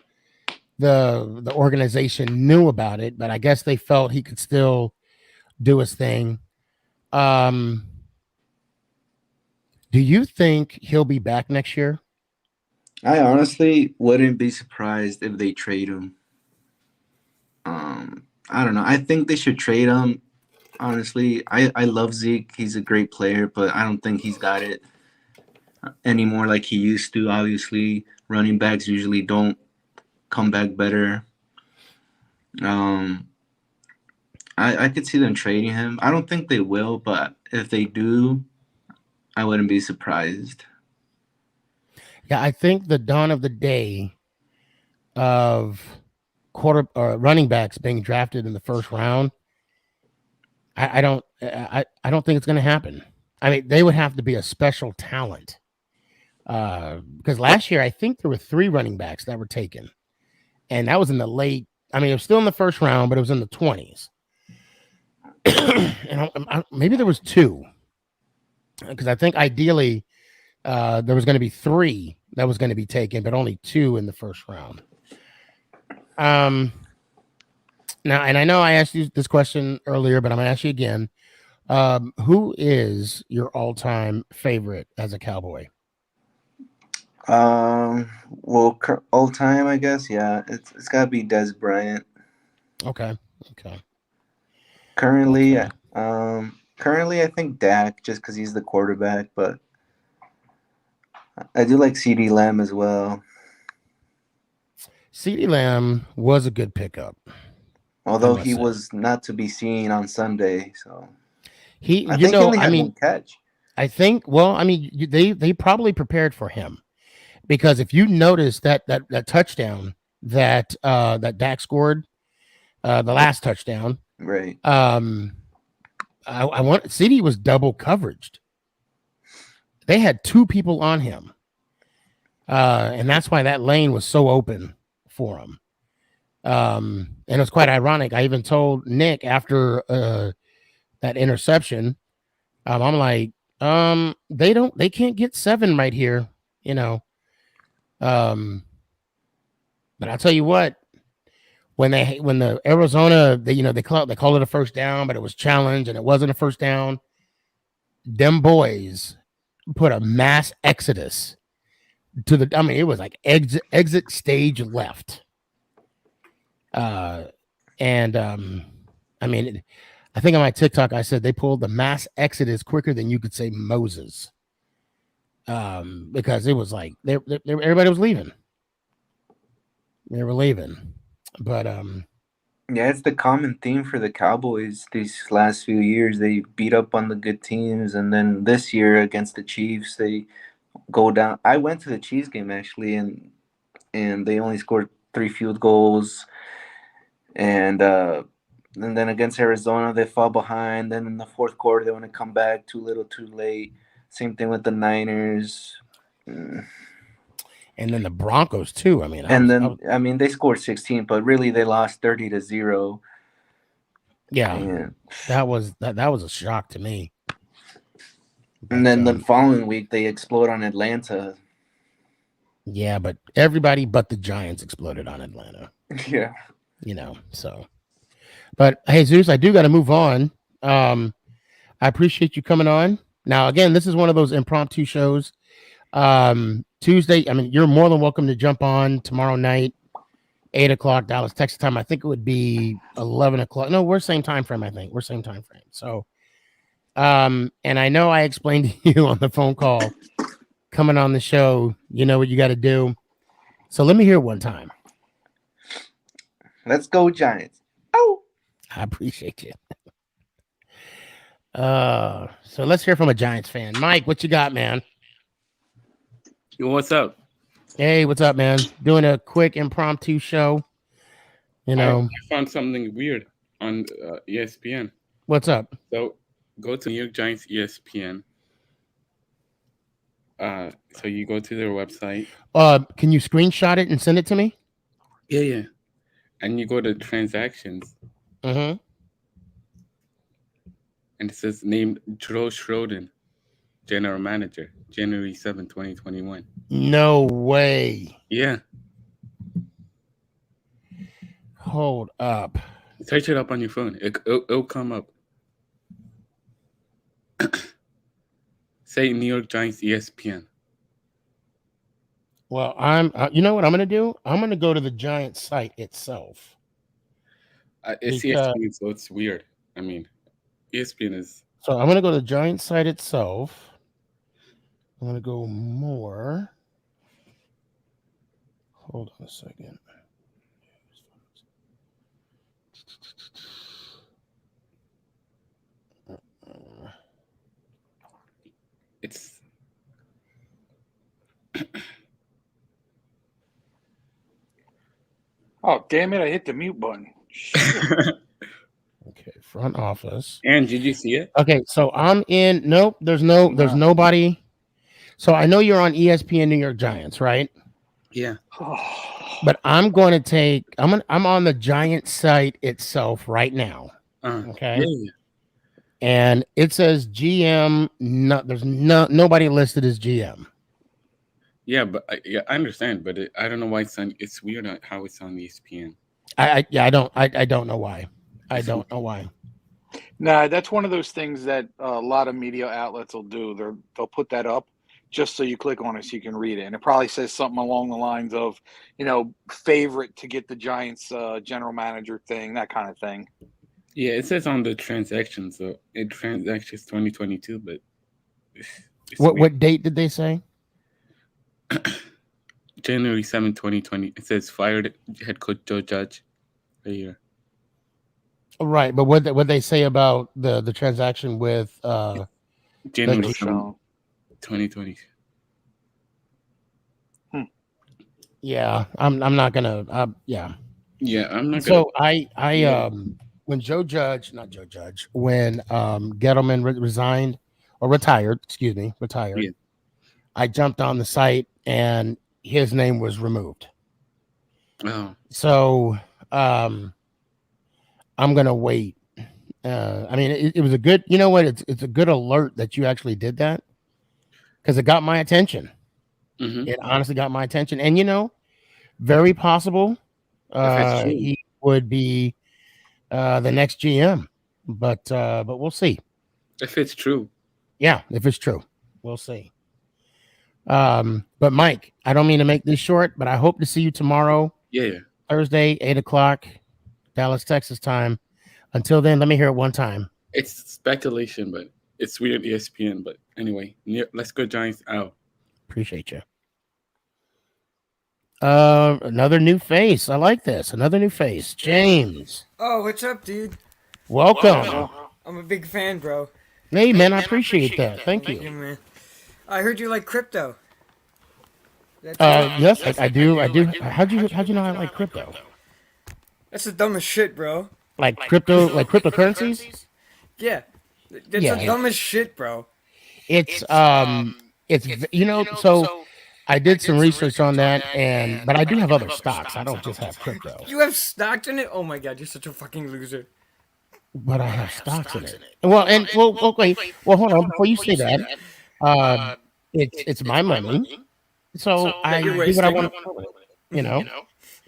the organization knew about it, but I guess they felt he could still do his thing. Do you think he'll be back next year? I honestly wouldn't be surprised if they trade him. I don't know. I think they should trade him. Honestly, I love Zeke. He's a great player, but I don't think he's got it anymore like he used to. Obviously, running backs usually don't come back better. I could see them trading him. I don't think they will, but if they do, I wouldn't be surprised. Yeah, I think the dawn of the day of running backs being drafted in the first round, I don't think it's going to happen. I mean, they would have to be a special talent. Because last year I think there were 3 running backs that were taken, and that was in the late. I mean, it was still in the first round, but it was in the 20s. And maybe there was 2, because I think ideally there was going to be 3 that was going to be taken, but only 2 in the first round. Now, and I know I asked you this question earlier, but I'm going to ask you again. Who is your all-time favorite as a Cowboy? Well, all time, I guess. Yeah, it's got to be Des Bryant. Okay. Currently, I think Dak, just because he's the quarterback, but I do like CeeDee Lamb as well. CeeDee Lamb was a good pickup, although he was not to be seen on Sunday. So he, I think he only had one catch. I think. Well, I mean, they probably prepared for him, because if you notice that touchdown that Dak scored, the last touchdown, right? I want CeeDee was double coveraged. They had 2 people on him, and that's why that lane was so open for him. And it was quite ironic. I even told Nick after that interception, I'm like, They can't get 7 right here, you know. But I'll tell you what, when the Arizona, they call it a first down, but it was challenged and it wasn't a first down. Them boys put a mass exodus to the. I mean, it was like exit stage left. And I mean, I think on my TikTok I said they pulled the mass exodus quicker than you could say Moses. Because it was like everybody was leaving. They were leaving, but Yeah, it's the common theme for the Cowboys these last few years. They beat up on the good teams, and then this year against the Chiefs, they go down. I went to the Chiefs game actually, and they only scored 3 field goals, and then against Arizona they fall behind. Then in the fourth quarter they want to come back too little, too late. Same thing with the Niners. And then the Broncos too. I mean, I mean they scored 16, but really they lost 30-0. Yeah, and that was a shock to me. And then the following week they explode on Atlanta. Yeah, but everybody but the Giants exploded on Atlanta. Yeah, so. But hey, Zeus, I do got to move on. I appreciate you coming on. Now, again, this is one of those impromptu shows. Tuesday, I mean, you're more than welcome to jump on tomorrow night, 8:00 Dallas, Texas time. I think it would be 11 o'clock. No, we're same time frame. I think we're same time frame. So, and I know I explained to you on the phone call coming on the show. You know what you got to do. So let me hear it one time. Let's go Giants. Oh, I appreciate you. So let's hear from a Giants fan. Mike, what you got, man? Yo, what's up? Hey, what's up, man? Doing a quick impromptu show. I found something weird on ESPN. What's up? So go to New York Giants ESPN. So you go to their website. Can you screenshot it and send it to me? Yeah. And you go to transactions. Mm-hmm. And it says named Joe Schroden, general manager, January 7, 2021. No way. Yeah. Hold up. Search it up on your phone. It'll come up. Say New York Giants ESPN. Well, you know what I'm going to do? I'm going to go to the Giants site itself. It's ESPN, so it's weird. I mean, ESPN is... So I'm going to go to the Giants site itself. I'm going to go more. Hold on a second. It's... Oh, damn it. I hit the mute button. Okay, front office. And did you see it? Okay, so I'm in. Nope, there's nobody. So I know you're on ESPN New York Giants, right? Yeah. But I'm going to take. I'm on the Giants site itself right now. Okay. Yeah. And it says GM. There's nobody listed as GM. Yeah, but I understand, but I don't know why it's weird how it's on ESPN. I don't know why. I don't know why. Nah, that's one of those things that a lot of media outlets will do. They'll put that up just so you click on it so you can read it, and it probably says something along the lines of, favorite to get the Giants general manager thing, that kind of thing. Yeah, it says on the transaction, so it transactions 2022, but what date did they say? January 7, 2020. It says fired head coach Joe Judge right here. Right, but what they say about the transaction with January 7, 2020. Yeah, I'm not gonna. Yeah. Yeah, I'm not. So when when Gettleman retired. Yeah. I jumped on the site and his name was removed. Oh. So I'm gonna wait I mean, it was a good. You know what? It's a good alert that you actually did that because it got my attention. Mm-hmm. It honestly got my attention, and very possible If it's true. he would be the next GM, but we'll see. If it's true. Yeah, if it's true, we'll see. But Mike, I don't mean to make this short, but I hope to see you tomorrow, Yeah. Thursday, 8:00, Dallas, Texas time. Until then, let me hear it one time. It's speculation, but it's weird ESPN. But anyway, let's go Giants out. Appreciate you. Another new face. I like this. Another new face. James. Oh, what's up, dude? Welcome. I'm a big fan, bro. Hey, man, I appreciate that. Thank you. Man. I heard you like crypto. Yes, I do. I do. How'd you know I like crypto? That's the dumbest shit, bro. Like cryptocurrencies? Yeah. That's the dumbest shit, bro. It's so I did some research on that, but I do have other stocks. I don't just have crypto. You have stocks in it? Oh my god, you're such a fucking loser. But I have stocks in it. Well, wait. Well, hold on. Before you say that, it's my money, so I do what I want to.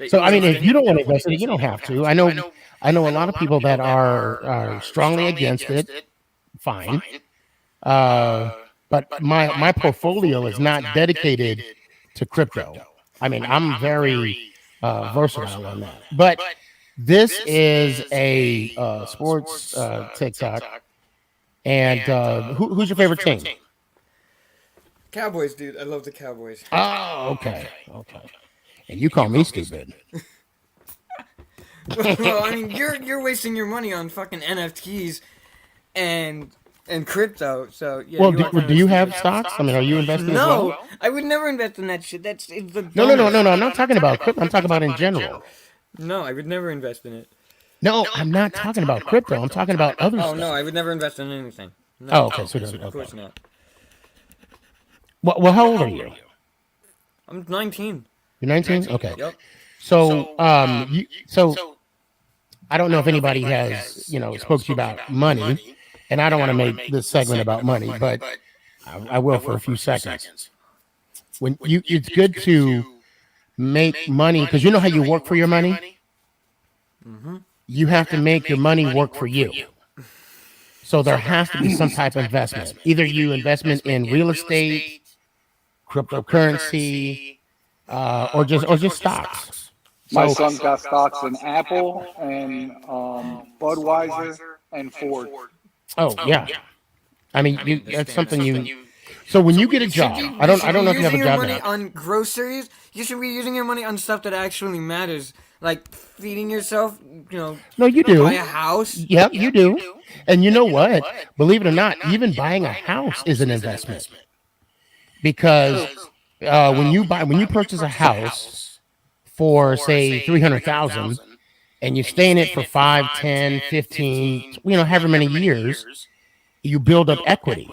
So I mean, if you don't want to invest in it, you don't have to. I know a lot of people that are strongly against it. Fine. But my portfolio is not dedicated to crypto. I mean, I'm very versatile on that. But this is a sports TikTok. And who's your favorite team? Cowboys, dude. I love the Cowboys. Oh, okay. And you call me stupid. Well, I mean, you're wasting your money on fucking NFTs and crypto. So yeah. Well, do you have stocks? I mean, are you investing? No, as well? I would never invest in that shit. It's the No. I'm not talking about crypto. I'm talking about in general. No, I would never invest in it. No, I'm not talking about crypto. I'm talking about other stuff. Oh no, I would never invest in anything. No. Oh, okay. So of course not. Well, how old are you? I'm 19. You're 19? Okay. Yep. So, I don't know if anybody has, spoke to you about money, and I don't want to make this segment about money, but I will for a few seconds. It's good to make money because you know how you work for your money. Mm-hmm. You have to make your money work for you. So there has to be some type of investment. Either you investment in real estate, cryptocurrency, or just stocks. My son's got stocks in Apple and Budweiser and Ford. Oh yeah, I mean that's something you. So when you get a job, I don't know if you have a job money now. on groceries. You should be using your money on stuff that actually matters, like feeding yourself. No, you do. Buy a house. Yep, you do. And you know what? Believe it or not, even buying a house is an investment. Because when you purchase a house for say 300,000 and you stay in it for 5, 10, 15, however many years, you build up equity.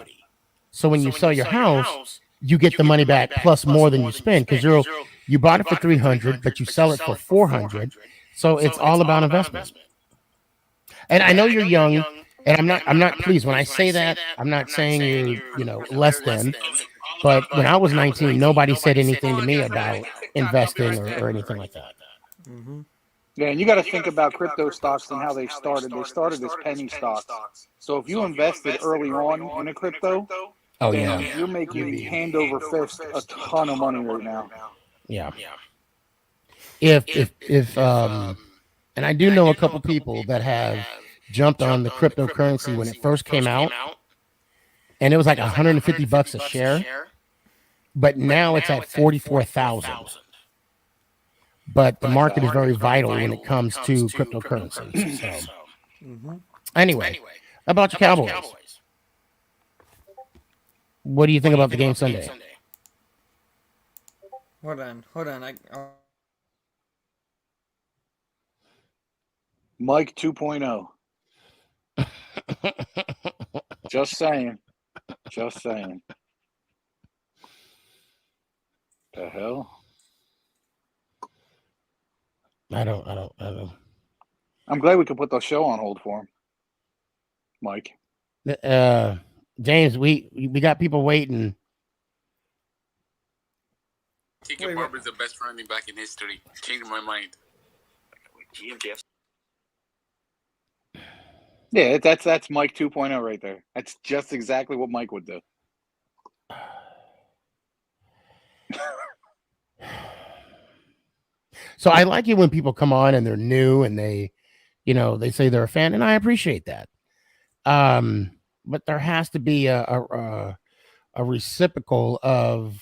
So when you sell your house, you get the money back plus more than you spend because you bought it for 300, but you sell it for 400. So it's all about investment. And I know you're young, and I'm not pleased when I say that. I'm not saying you're less than. But when I was 19, nobody said anything to me about investing or anything like that. Mm-hmm. Yeah, and you got to think about crypto stocks and how they started. They started as penny stocks. So if you invested early on in a crypto, you're making hand over fist a ton of money right now. Yeah. If and I do know a couple people that have jumped on the cryptocurrency when it first came out, and it was like $150 a share, but now it's at 44,000. But the market is very vital when it comes to cryptocurrencies. So, anyway, about your Cowboys. What do you think about the game Sunday? Hold on. Mike 2.0. Just saying. The hell? I don't. I'm glad we could put the show on hold for him. Mike. James, we got people waiting. Tiki Barber is the best running back in history. Changed my mind. Yeah, that's Mike 2.0 right there. That's just exactly what Mike would do. So I like it when people come on and they're new and they say they're a fan, and I appreciate that. But there has to be a reciprocal of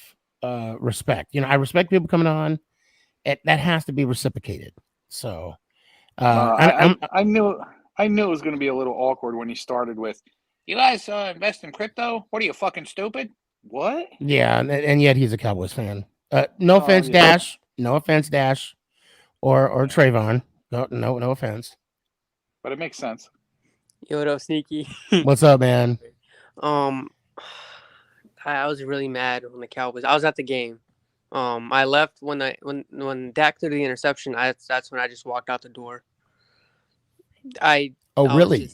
respect. I respect people coming on. That has to be reciprocated. So I knew it was going to be a little awkward when he started with, "You guys invest in crypto? What are you, fucking stupid? What?" Yeah, and yet he's a Cowboys fan. No offense, yeah. Dash. No offense, Dash, or Trayvon. No offense. But it makes sense. Yo, what up, Sneaky? What's up, man? I was really mad when the Cowboys. I was at the game. I left when Dak threw the interception. That's when I just walked out the door. Really?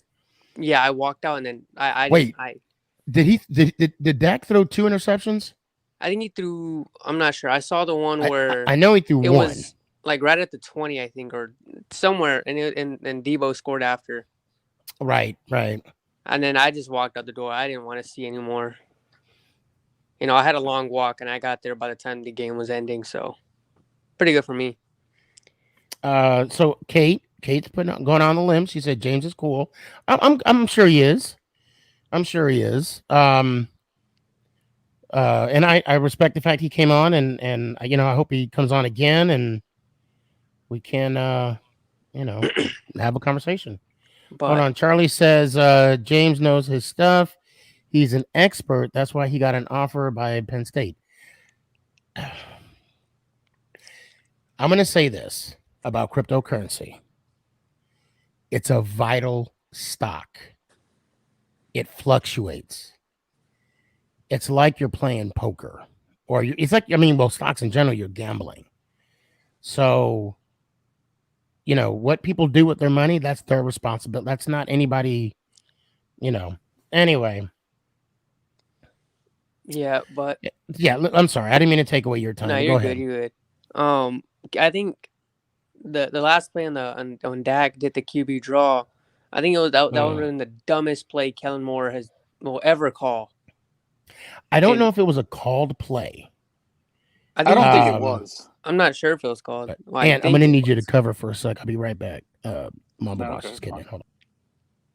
I walked out and then I wait. Did Dak throw 2 interceptions? I think he threw. I'm not sure. I saw the one where I know he threw one. It was like right at the 20, I think, or somewhere, and Debo scored after. Right. And then I just walked out the door. I didn't want to see anymore. I had a long walk, and I got there by the time the game was ending. So, pretty good for me. So Kate's going on the limb. She said James is cool. I'm sure he is. And I respect the fact he came on, and I hope he comes on again, and we can have a conversation. But, hold on. Charlie says James knows his stuff. He's an expert. That's why he got an offer by Penn State. I'm going to say this about cryptocurrency. It's a vital stock. It fluctuates. It's like you're playing poker, or stocks in general, you're gambling. So, what people do with their money, that's their responsibility. That's not anybody, anyway. Yeah, but yeah, I'm sorry. I didn't mean to take away your time. No, Go you're ahead. good. You're good. I think the last play on Dak did the QB draw. I think that would have been the dumbest play Kellen Moore will ever call. I don't know if it was a called play. I don't think it was. I'm not sure if it was called. And I'm going to need you to cover for a sec. I'll be right back. Mamba Boss is kidding. Hold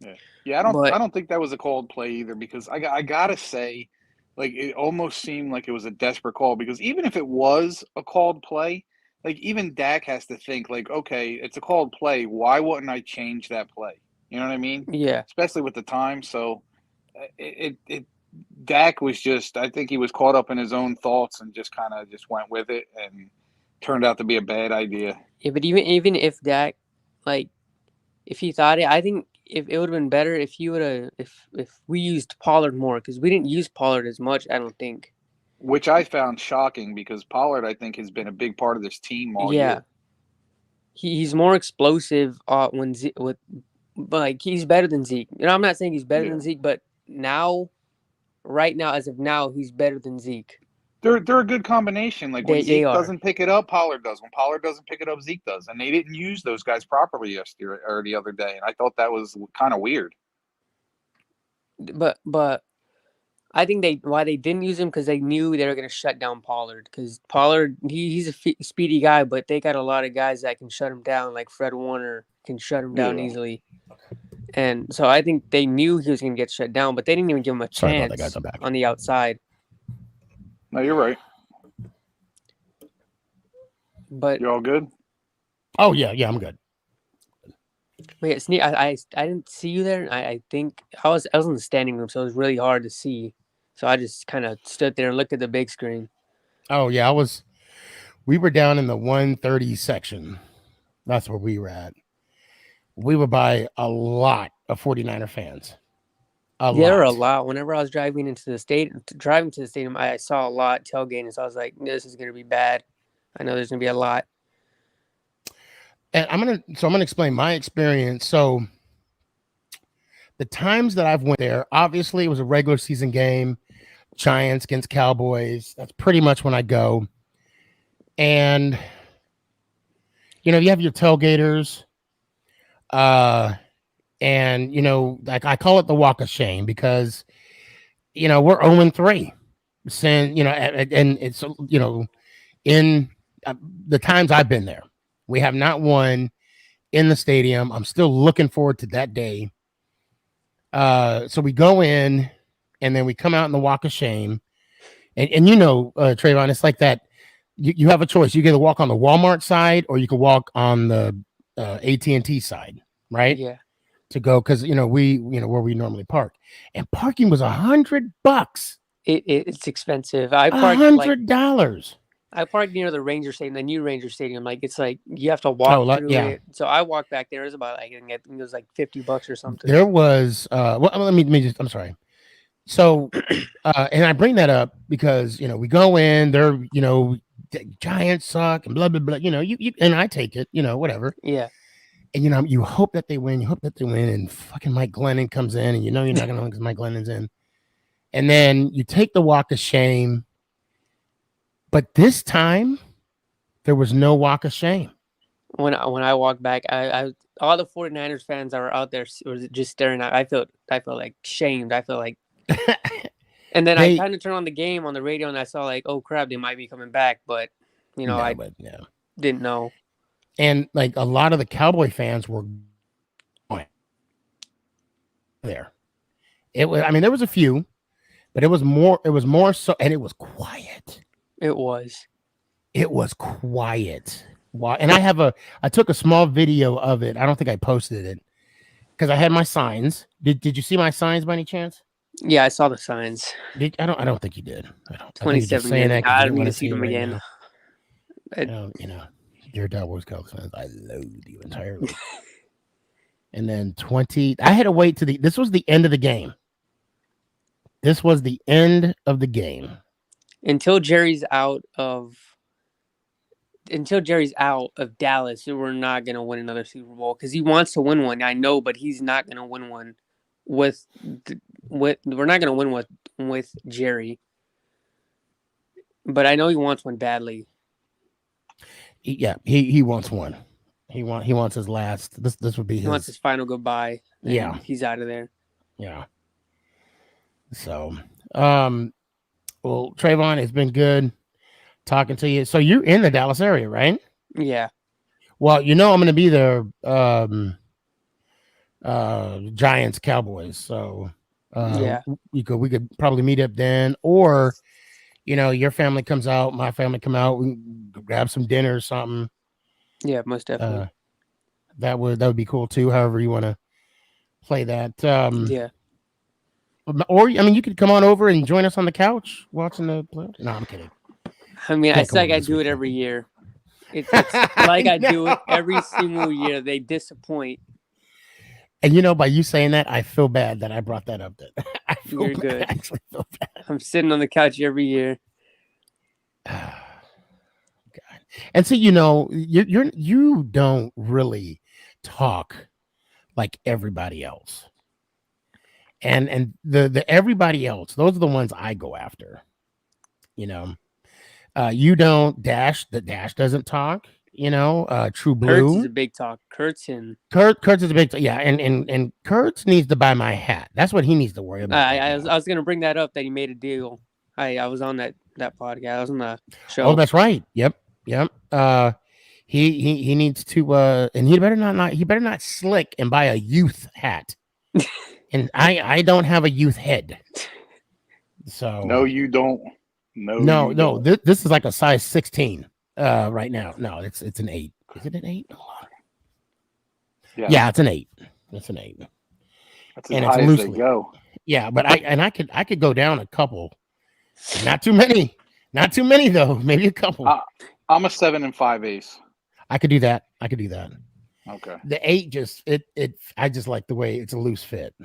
on. Yeah, I don't think that was a called play either, because I gotta say, like, it almost seemed like it was a desperate call, because even if it was a called play, like, even Dak has to think, like, okay, it's a called play. Why wouldn't I change that play? You know what I mean? Yeah. Especially with the time. So Dak was I think he was caught up in his own thoughts and just kind of just went with it, and turned out to be a bad idea. Yeah, but even if Dak, like, if he thought it, I think if it would have been better if he would have if we used Pollard more, because we didn't use Pollard as much, I don't think. Which I found shocking, because Pollard, I think, has been a big part of this team all year. He's more explosive but like, he's better than Zeke. I'm not saying he's better than Zeke, but right now, as of now, he's better than Zeke. They're a good combination. Like, when Zeke doesn't pick it up, Pollard does. When Pollard doesn't pick it up, Zeke does. And they didn't use those guys properly yesterday or the other day, and I thought that was kind of weird. But I think why they didn't use him, because they knew they were going to shut down Pollard. Because Pollard, he's a speedy guy, but they got a lot of guys that can shut him down, like Fred Warner can shut him down easily. And so I think they knew he was going to get shut down, but they didn't even give him a chance on the outside. No, you're right. But you all good? Oh yeah, I'm good. Wait, Sneak, I didn't see you there. I think I was in the standing room, so it was really hard to see. So I just kind of stood there and looked at the big screen. Oh yeah, we were down in the 130 section. That's where we were at. We were by a lot of 49er fans. There were a lot. Whenever I was driving to the stadium, I saw a lot tailgating. So I was like, this is going to be bad. I know there's going to be a lot. And I'm going to explain my experience. So the times that I've went there, obviously it was a regular season game, Giants against Cowboys. That's pretty much when I go. And you know, you have your tailgaters, and you know, like I call it the walk of shame because you know we're 0-3, saying you know, and it's you know, in the times I've been there, we have not won in the stadium. I'm still looking forward to that day. So we go in, and then we come out in the walk of shame, and you know, Trayvon, it's like that. You have a choice. You can either walk on the Walmart side or you can walk on the AT&T side, right? Yeah. To go because you know where we normally park, and parking was $100. It's expensive. I parked $100. I parked near the Ranger Stadium, the new Ranger Stadium. Like it's like you have to walk through it. So I walked back there. It was about I think it was like $50 or something. There was well, let me just. I'm sorry. So, and I bring that up because you know we go in there. You know, the Giants suck and blah blah blah. You know, you and I take it. You know, whatever. Yeah. And you know, you hope that they win. You hope that they win. And fucking Mike Glennon comes in, and you know you're not gonna win because Mike Glennon's in. And then you take the walk of shame. But this time, there was no walk of shame. When I walked back, I all the 49ers fans that were out there was just staring at. I felt like shamed. I felt like, and then I kind of turned on the game on the radio and I saw like, oh crap, they might be coming back, but you know, didn't know. And like a lot of the Cowboy fans were there. It was, I mean, there was a few, but it was more so, and it was quiet. It was quiet. And I took a small video of it. I don't think I posted it because I had my signs. Did you see my signs by any chance? Yeah, I saw the signs. I don't think you did. I don't. 27 years. I don't need to see them again. You know, you're Cowboys fans. I loathe you entirely. And then 20. I had to wait to this was the end of the game. This was the end of the game. Until Jerry's out of Dallas, we're not gonna win another Super Bowl because he wants to win one. I know, but he's not gonna win one we're not gonna win with Jerry. But I know he wants one badly. He wants one. He wants his last. This would be he wants his final goodbye. Yeah, he's out of there. Yeah. So, well, Trayvon, it's been good talking to you. So you're in the Dallas area, right? Yeah. Well, you know I'm going to be there. Giants, Cowboys. So yeah, we could probably meet up then, or you know, your family comes out, my family come out, we can grab some dinner or something. Yeah, most definitely. That would be cool too. However you want to play that. Yeah. Or I mean, you could come on over and join us on the couch watching the play. No, I'm kidding. I mean, it's like I do it every year. It's like I do it every single year. They disappoint. And you know, by you saying that, I feel bad that I brought that up. You're good. I actually feel bad. I'm sitting on the couch every year. God. And so you know, you don't really talk like everybody else. And the everybody else, those are the ones I go after. You know, you don't Dash. The Dash doesn't talk. You know, True Blue. Kurtz is a big talk. Kurtz is a big yeah, and Kurtz needs to buy my hat. That's what he needs to worry about. I was gonna bring that up that he made a deal. I was on that podcast. I was on the show. Oh, that's right. Yep. He needs to and he better not slick and buy a youth hat. And I don't have a youth head. So no, you don't. No. This is like a size 16 right now. No, it's an 8. Is it an 8? Yeah, it's an 8. It's an 8. That's as high as they go. Yeah, but I could go down a couple. Not too many. Not too many though. Maybe a couple. I'm a 7 5/8. I could do that. Okay. The 8 I just like the way it's a loose fit.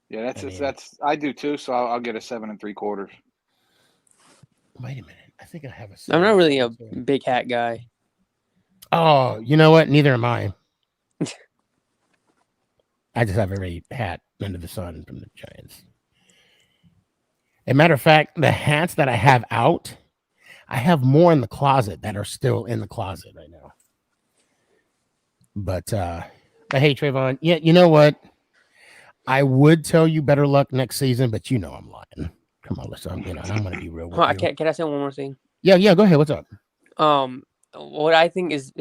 Yeah, that's I do too. So I'll get a 7 3/4. Wait a minute. I think I have a. I'm not really a big hat guy. Oh, you know what? Neither am I. I just have every hat under the sun from the Giants. As a matter of fact, the hats that I have out, I have more in the closet that are still in the closet right now. But hey, Trayvon, yeah, you know what? I would tell you better luck next season, but you know I'm lying. Come on, listen, I'm going to be real with you. Can I say one more thing? Yeah, go ahead. What's up? What I think is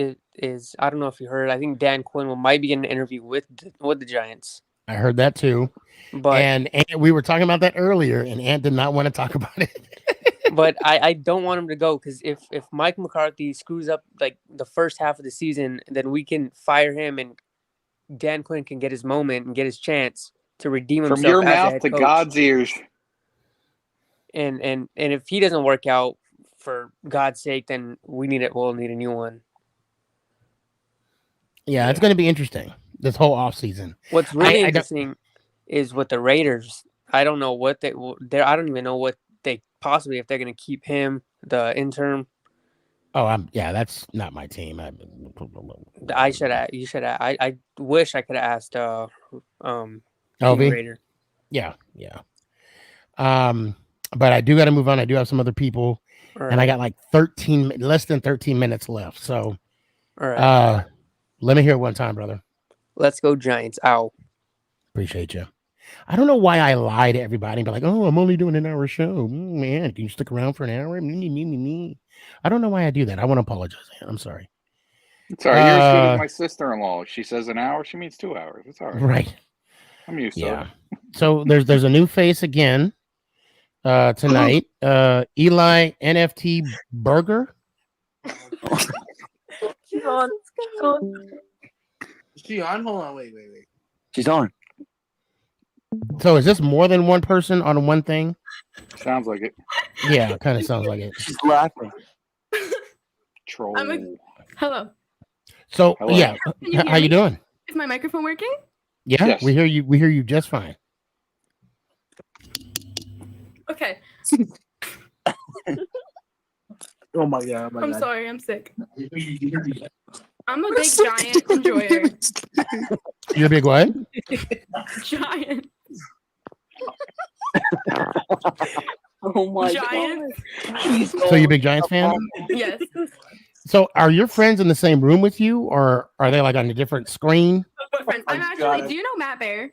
I don't know if you heard. I think Dan Quinn might be getting an interview with the Giants. I heard that too. But and we were talking about that earlier, and Ant did not want to talk about it. But I don't want him to go because if Mike McCarthy screws up like the first half of the season, then we can fire him and Dan Quinn can get his moment and get his chance to redeem himself. From your as a mouth head to coach. God's ears. And if he doesn't work out, for God's sake, then we'll need a new one. Yeah, it's going to be interesting this whole offseason. What's really interesting is with the Raiders. I don't know what I don't even know what they possibly, if they're going to keep him, the interim. Oh, that's not my team. You should have. I wish I could have asked LV? Raider. Yeah. But I do got to move on. I do have some other people, and I got like less than 13 minutes left. So, all right. Let me hear it one time, brother. Let's go Giants. Ow. Appreciate you. I don't know why I lie to everybody and be like, oh, I'm only doing an hour show. Man, can you stick around for an hour? Me. I don't know why I do that. I want to apologize. I'm sorry. It's all right. You're as good as my sister-in-law. She says an hour, she means 2 hours. It's all right. Right. I'm used to it. So there's a new face again tonight. Eli NFT Burger. She's on. Is she on? Hold on. Wait. She's on. So is this more than one person on one thing? Sounds like it. Yeah, kind of sounds like it. She's laughing. Troll. Hello. So Hello. Yeah, how you doing? Is my microphone working? Yeah, yes. We hear you. We hear you just fine. Okay. Oh my god! I'm sorry. I'm sick. I'm a big giant enjoyer. You're a big what? Giant. Oh my Giant. god! So you're a big Giants fan? Yes. So are your friends in the same room with you, or are they like on a different screen? What friends? I'm actually. Do you know Matt Bear?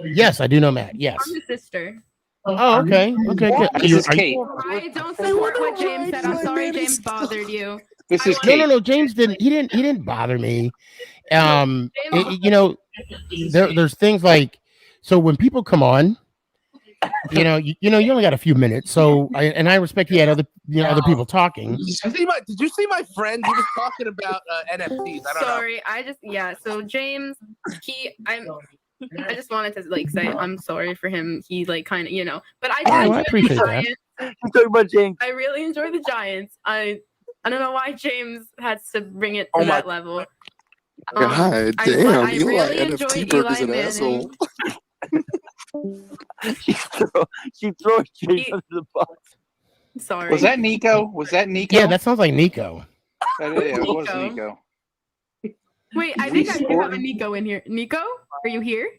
Yes, I do know Matt. Yes. I'm his sister. Oh, okay. Okay, good. I don't support what James said. I'm sorry, James bothered you. This is Kate. No. James didn't. He didn't bother me. There's things like, so when people come on, you only got a few minutes. So I respect he had other people talking. Did you see my friend? He was talking about NFTs. I don't know. So James, I just wanted to say I'm sorry for him. He kind of, but I appreciate that. Talking about James. I really enjoy the Giants. I don't know why James has to bring it to that level. God damn, Eli NFT Burger's an asshole. She throws James under the bus. Sorry. Was that Nico? Yeah, that sounds like Nico. It was Nico. Wait, I think I do have a Nico in here. Nico, are you here?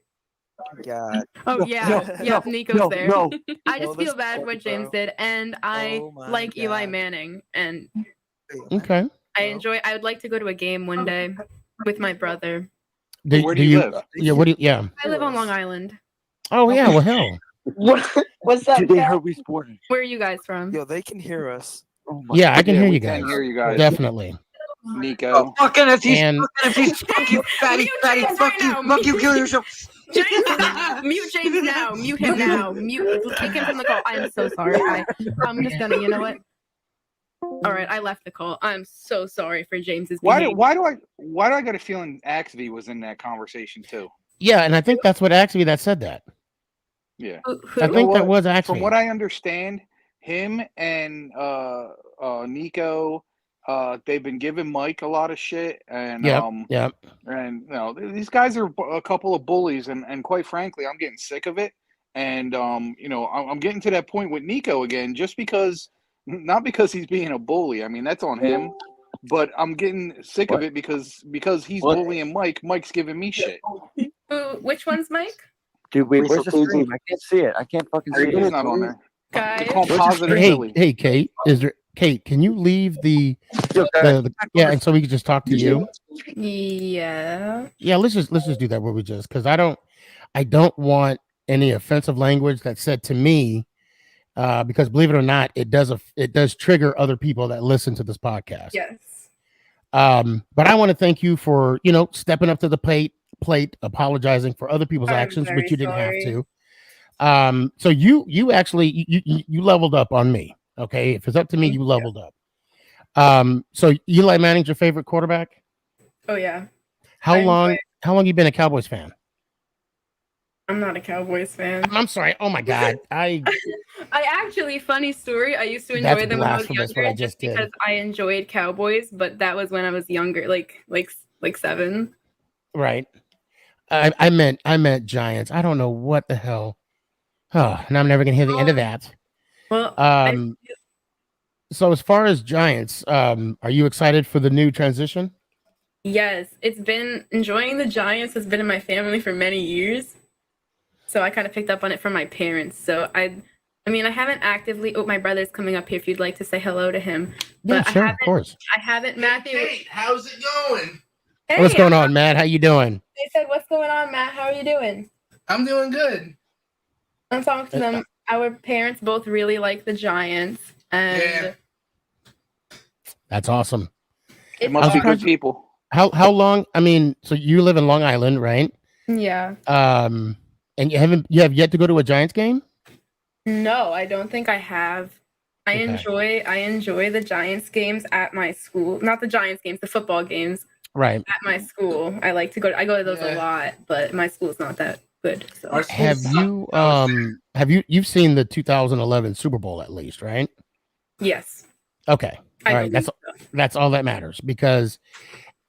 God. Oh yeah, Nico's there. No. I just feel bad what James did, and I like Eli Manning, and okay. I would like to go to a game one day with my brother. Where do you live? Yeah, I live on Long Island. Oh yeah, well hell. What's that? They heard we sporting. Where are you guys from? Yo, they can hear us. Oh my Yeah, I can hear you we guys. can hear you guys. Definitely. Nico. Fuck NFTs. And- Fuck NFTs. Fuck you, fatty. Fuck you, kill yourself. James, mute James now. Mute him now. Take him from the call. I'm so sorry. I'm just gonna. You know what? All right, I left the call. I'm so sorry for James's behavior. Why do I get a feeling Axby was in that conversation too? Yeah, and I think that's what Axby that said that. Yeah. I think that was Axby. From what I understand, him and Nico, they've been giving Mike a lot of shit, and and these guys are a couple of bullies, and quite frankly, I'm getting sick of it, and I'm getting to that point with Nico again, just because, not because he's being a bully. I mean, that's on him, but I'm getting sick of it because he's bullying Mike. Mike's giving me shit. Which one's Mike? Dude, wait, where's the stream? I can't see it. I can't fucking see He's it. not on there. Guys. Call positive Billy. Hey, Kate, Kate, can you leave the and so we can just talk to you? Yeah. Yeah, let's just do that where we just because I don't want any offensive language that's said to me, because believe it or not, it does trigger other people that listen to this podcast. Yes. But I want to thank you for stepping up to the plate, apologizing for other people's actions, which you didn't have to. So you actually you leveled up on me. Okay, if it's up to me, you leveled up. So Eli Manning's your favorite quarterback? Oh yeah. How long you been a Cowboys fan? I'm not a Cowboys fan. I'm sorry. Oh my God. I actually, funny story. I used to enjoy them when I was younger, just because I enjoyed Cowboys, but that was when I was younger, like 7. Right. I meant Giants. I don't know what the hell. Oh, and I'm never gonna hear the end of that. Well, so as far as Giants, are you excited for the new transition? Yes, it's been enjoying the Giants has been in my family for many years. So I kind of picked up on it from my parents. So I haven't actively. Oh, my brother's coming up here. If you'd like to say hello to him, but yeah, sure, of course. I haven't, Matthew. Hey, how's it going? Hey, what's going on, Matt? How you doing? They said, "What's going on, Matt? How are you doing?" I'm doing good. I'm talking to them. Our parents both really like the Giants, and that's awesome. It must be good people. How long? I mean, so you live in Long Island, right? Yeah. And you have yet to go to a Giants game? No, I don't think I have. I enjoy the Giants games at my school. Not the Giants games, the football games. Right. At my school. I go to those a lot, but my school's not that good. So you've seen the 2011 Super Bowl at least, right? Yes. Okay. All right. That's all that matters, because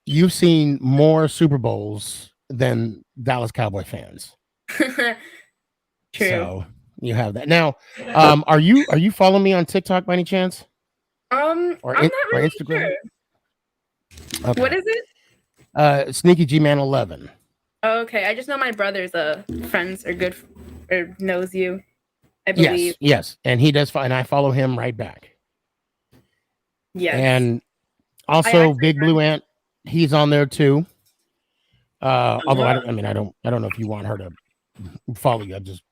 you've seen more Super Bowls than Dallas Cowboy fans. True. So you have that. Now, are you following me on TikTok by any chance? Or I'm not really Instagram? Sure. Okay. What is it? Sneakyg Man 11. Okay, I just know my brother's friends are good or knows you. I believe. Yes, and he does, and I follow him right back. Yes. And also Big Blue Ant, he's on there too. Although I don't know if you want her to follow you. I'm just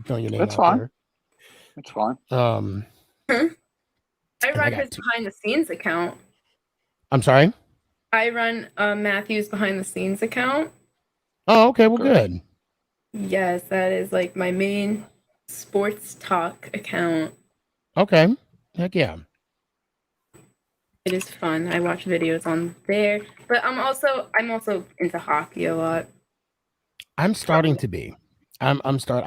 throwing your name That's out fine. there. That's fine. I run his behind the scenes account. I'm sorry? I run Matthew's behind the scenes account. Oh, okay. Well, good. Yes, that is like my main sports talk account. Okay. Heck yeah. It is fun. I watch videos on there, but I'm also into hockey a lot. I'm starting to be. I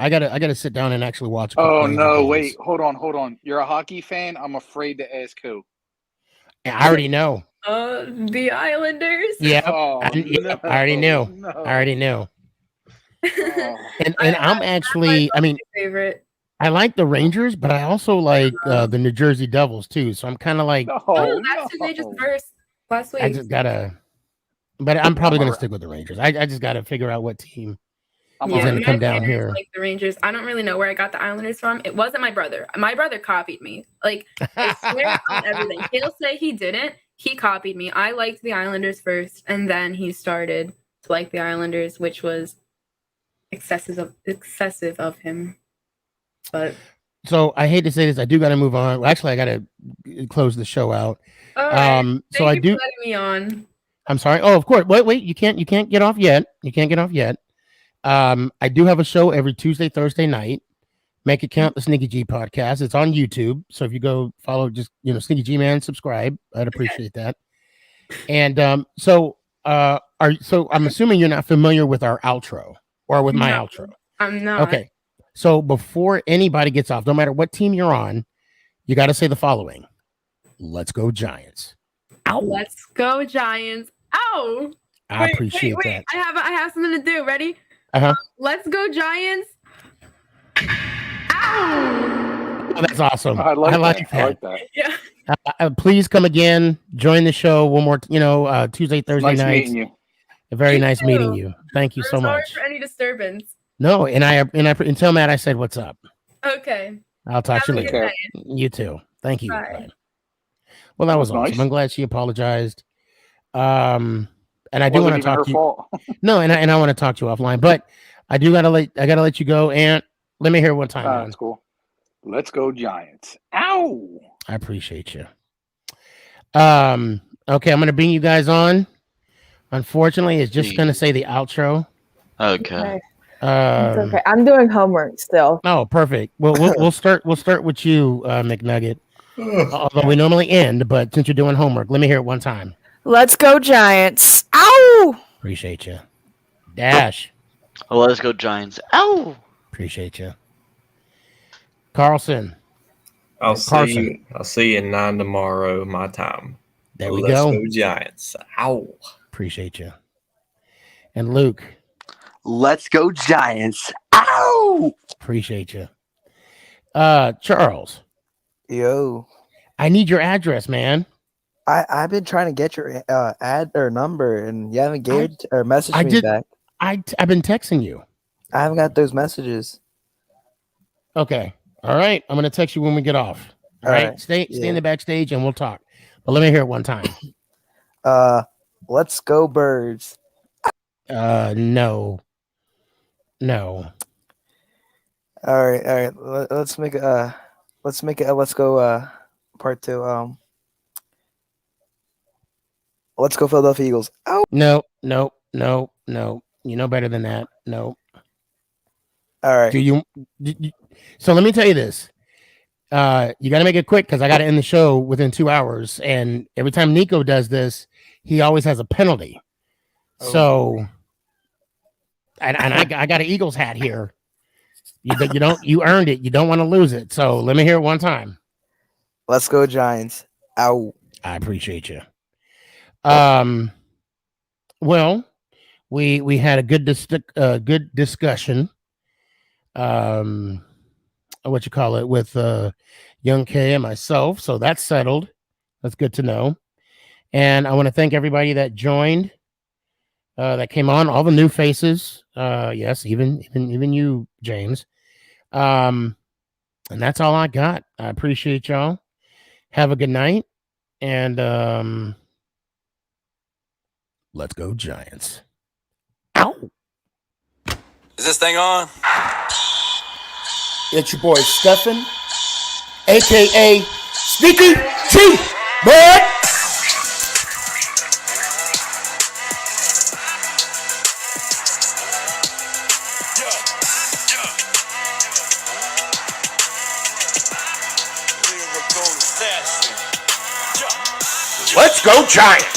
gotta sit down and actually watch. Oh no! Wait, hold on. You're a hockey fan? I'm afraid to ask who. I already know. The Islanders. Yeah, Oh, I already knew. no. I already knew. Oh. And I'm actually. I mean, favorite. I like the Rangers, but I also like the New Jersey Devils too. So I'm kind of like. Oh, that's who they just versed last week. I just gotta. But I'm probably gonna stick with the Rangers. I just gotta figure out what team. I'm gonna come down here. Like the Rangers. I don't really know where I got the Islanders from. It wasn't my brother. My brother copied me. Like, I swear on everything. He'll say he didn't. He copied me. I liked the Islanders first, and then he started to like the Islanders, which was excessive of him. But so I hate to say this, I do gotta move on. Well, actually, I gotta close the show out. all right. So Thank I you do. for letting me on. I'm sorry. Oh, of course. Wait. You can't get off yet. I do have a show every Tuesday, Thursday night. Make it count, the Sneakyg podcast. It's on YouTube. So if you go follow, just Sneakyg Man, subscribe. I'd appreciate that. And so I'm assuming you're not familiar with our outro or with my outro. I'm not. Okay. So before anybody gets off, no matter what team you're on, you got to say the following: "Let's go Giants." Ow. Let's go Giants. Ow. I appreciate that. I have something to do. Ready? Let's go Giants. Ow. Oh, that's awesome. I like that. Yeah. Please come again. Join the show one more. Tuesday, Thursday Nice nights. meeting you. Very You nice meeting too. you. Thank you I'm so sorry much. for any disturbance. No, and tell Matt I said what's up. Okay. I'll talk to you Have a later. good night. You too. Thank you. Bye. Well, that was That's awesome. nice. I'm glad she apologized. And I do Wasn't want to even talk her to you. fault. No, and I want to talk to you offline, but I gotta let you go. And let me hear it one time, man. That's cool. Let's go Giants. Ow! I appreciate you. Okay, I'm gonna bring you guys on. Unfortunately, it's just gonna say the outro. Okay. It's okay. I'm doing homework still. Oh, perfect. Well, we'll start with you, McNugget. Although we normally end, but since you're doing homework, let me hear it one time. Let's go Giants. Ow! Appreciate you. Dash. Oh, let's go Giants. Ow! Appreciate you. Carlson. I'll see you at 9 tomorrow, my time. There we Let's go. go Giants. Ow. Appreciate you. And Luke. Let's go Giants. Ow! Appreciate you. Charles. Yo. I need your address, man. I've been trying to get your ad or number, and you haven't gave or messaged me back. I've been texting you. I haven't got those messages. Okay. All right. I'm gonna text you when we get off. All right. Stay in the backstage and we'll talk. But let me hear it one time. Let's go Birds. No. All right. Let's make it. Let's go. Part 2. Let's go Philadelphia Eagles. Ow. No. You know better than that. No. All right. So let me tell you this. You got to make it quick because I got to end the show within 2 hours. And every time Nico does this, he always has a penalty. So, and I got an Eagles hat here. You earned it. You don't want to lose it. So let me hear it one time. Let's go Giants. Ow. I appreciate you. Well, we had a good discussion. What you call it with Young K and myself. So that's settled. That's good to know. And I want to thank everybody that joined, that came on, all the new faces. Yes, even you, James. And that's all I got. I appreciate y'all. Have a good night. And let's go Giants. Ow. Is this thing on? It's your boy Stefan, aka Sneakyg, bud. Let's go Giants!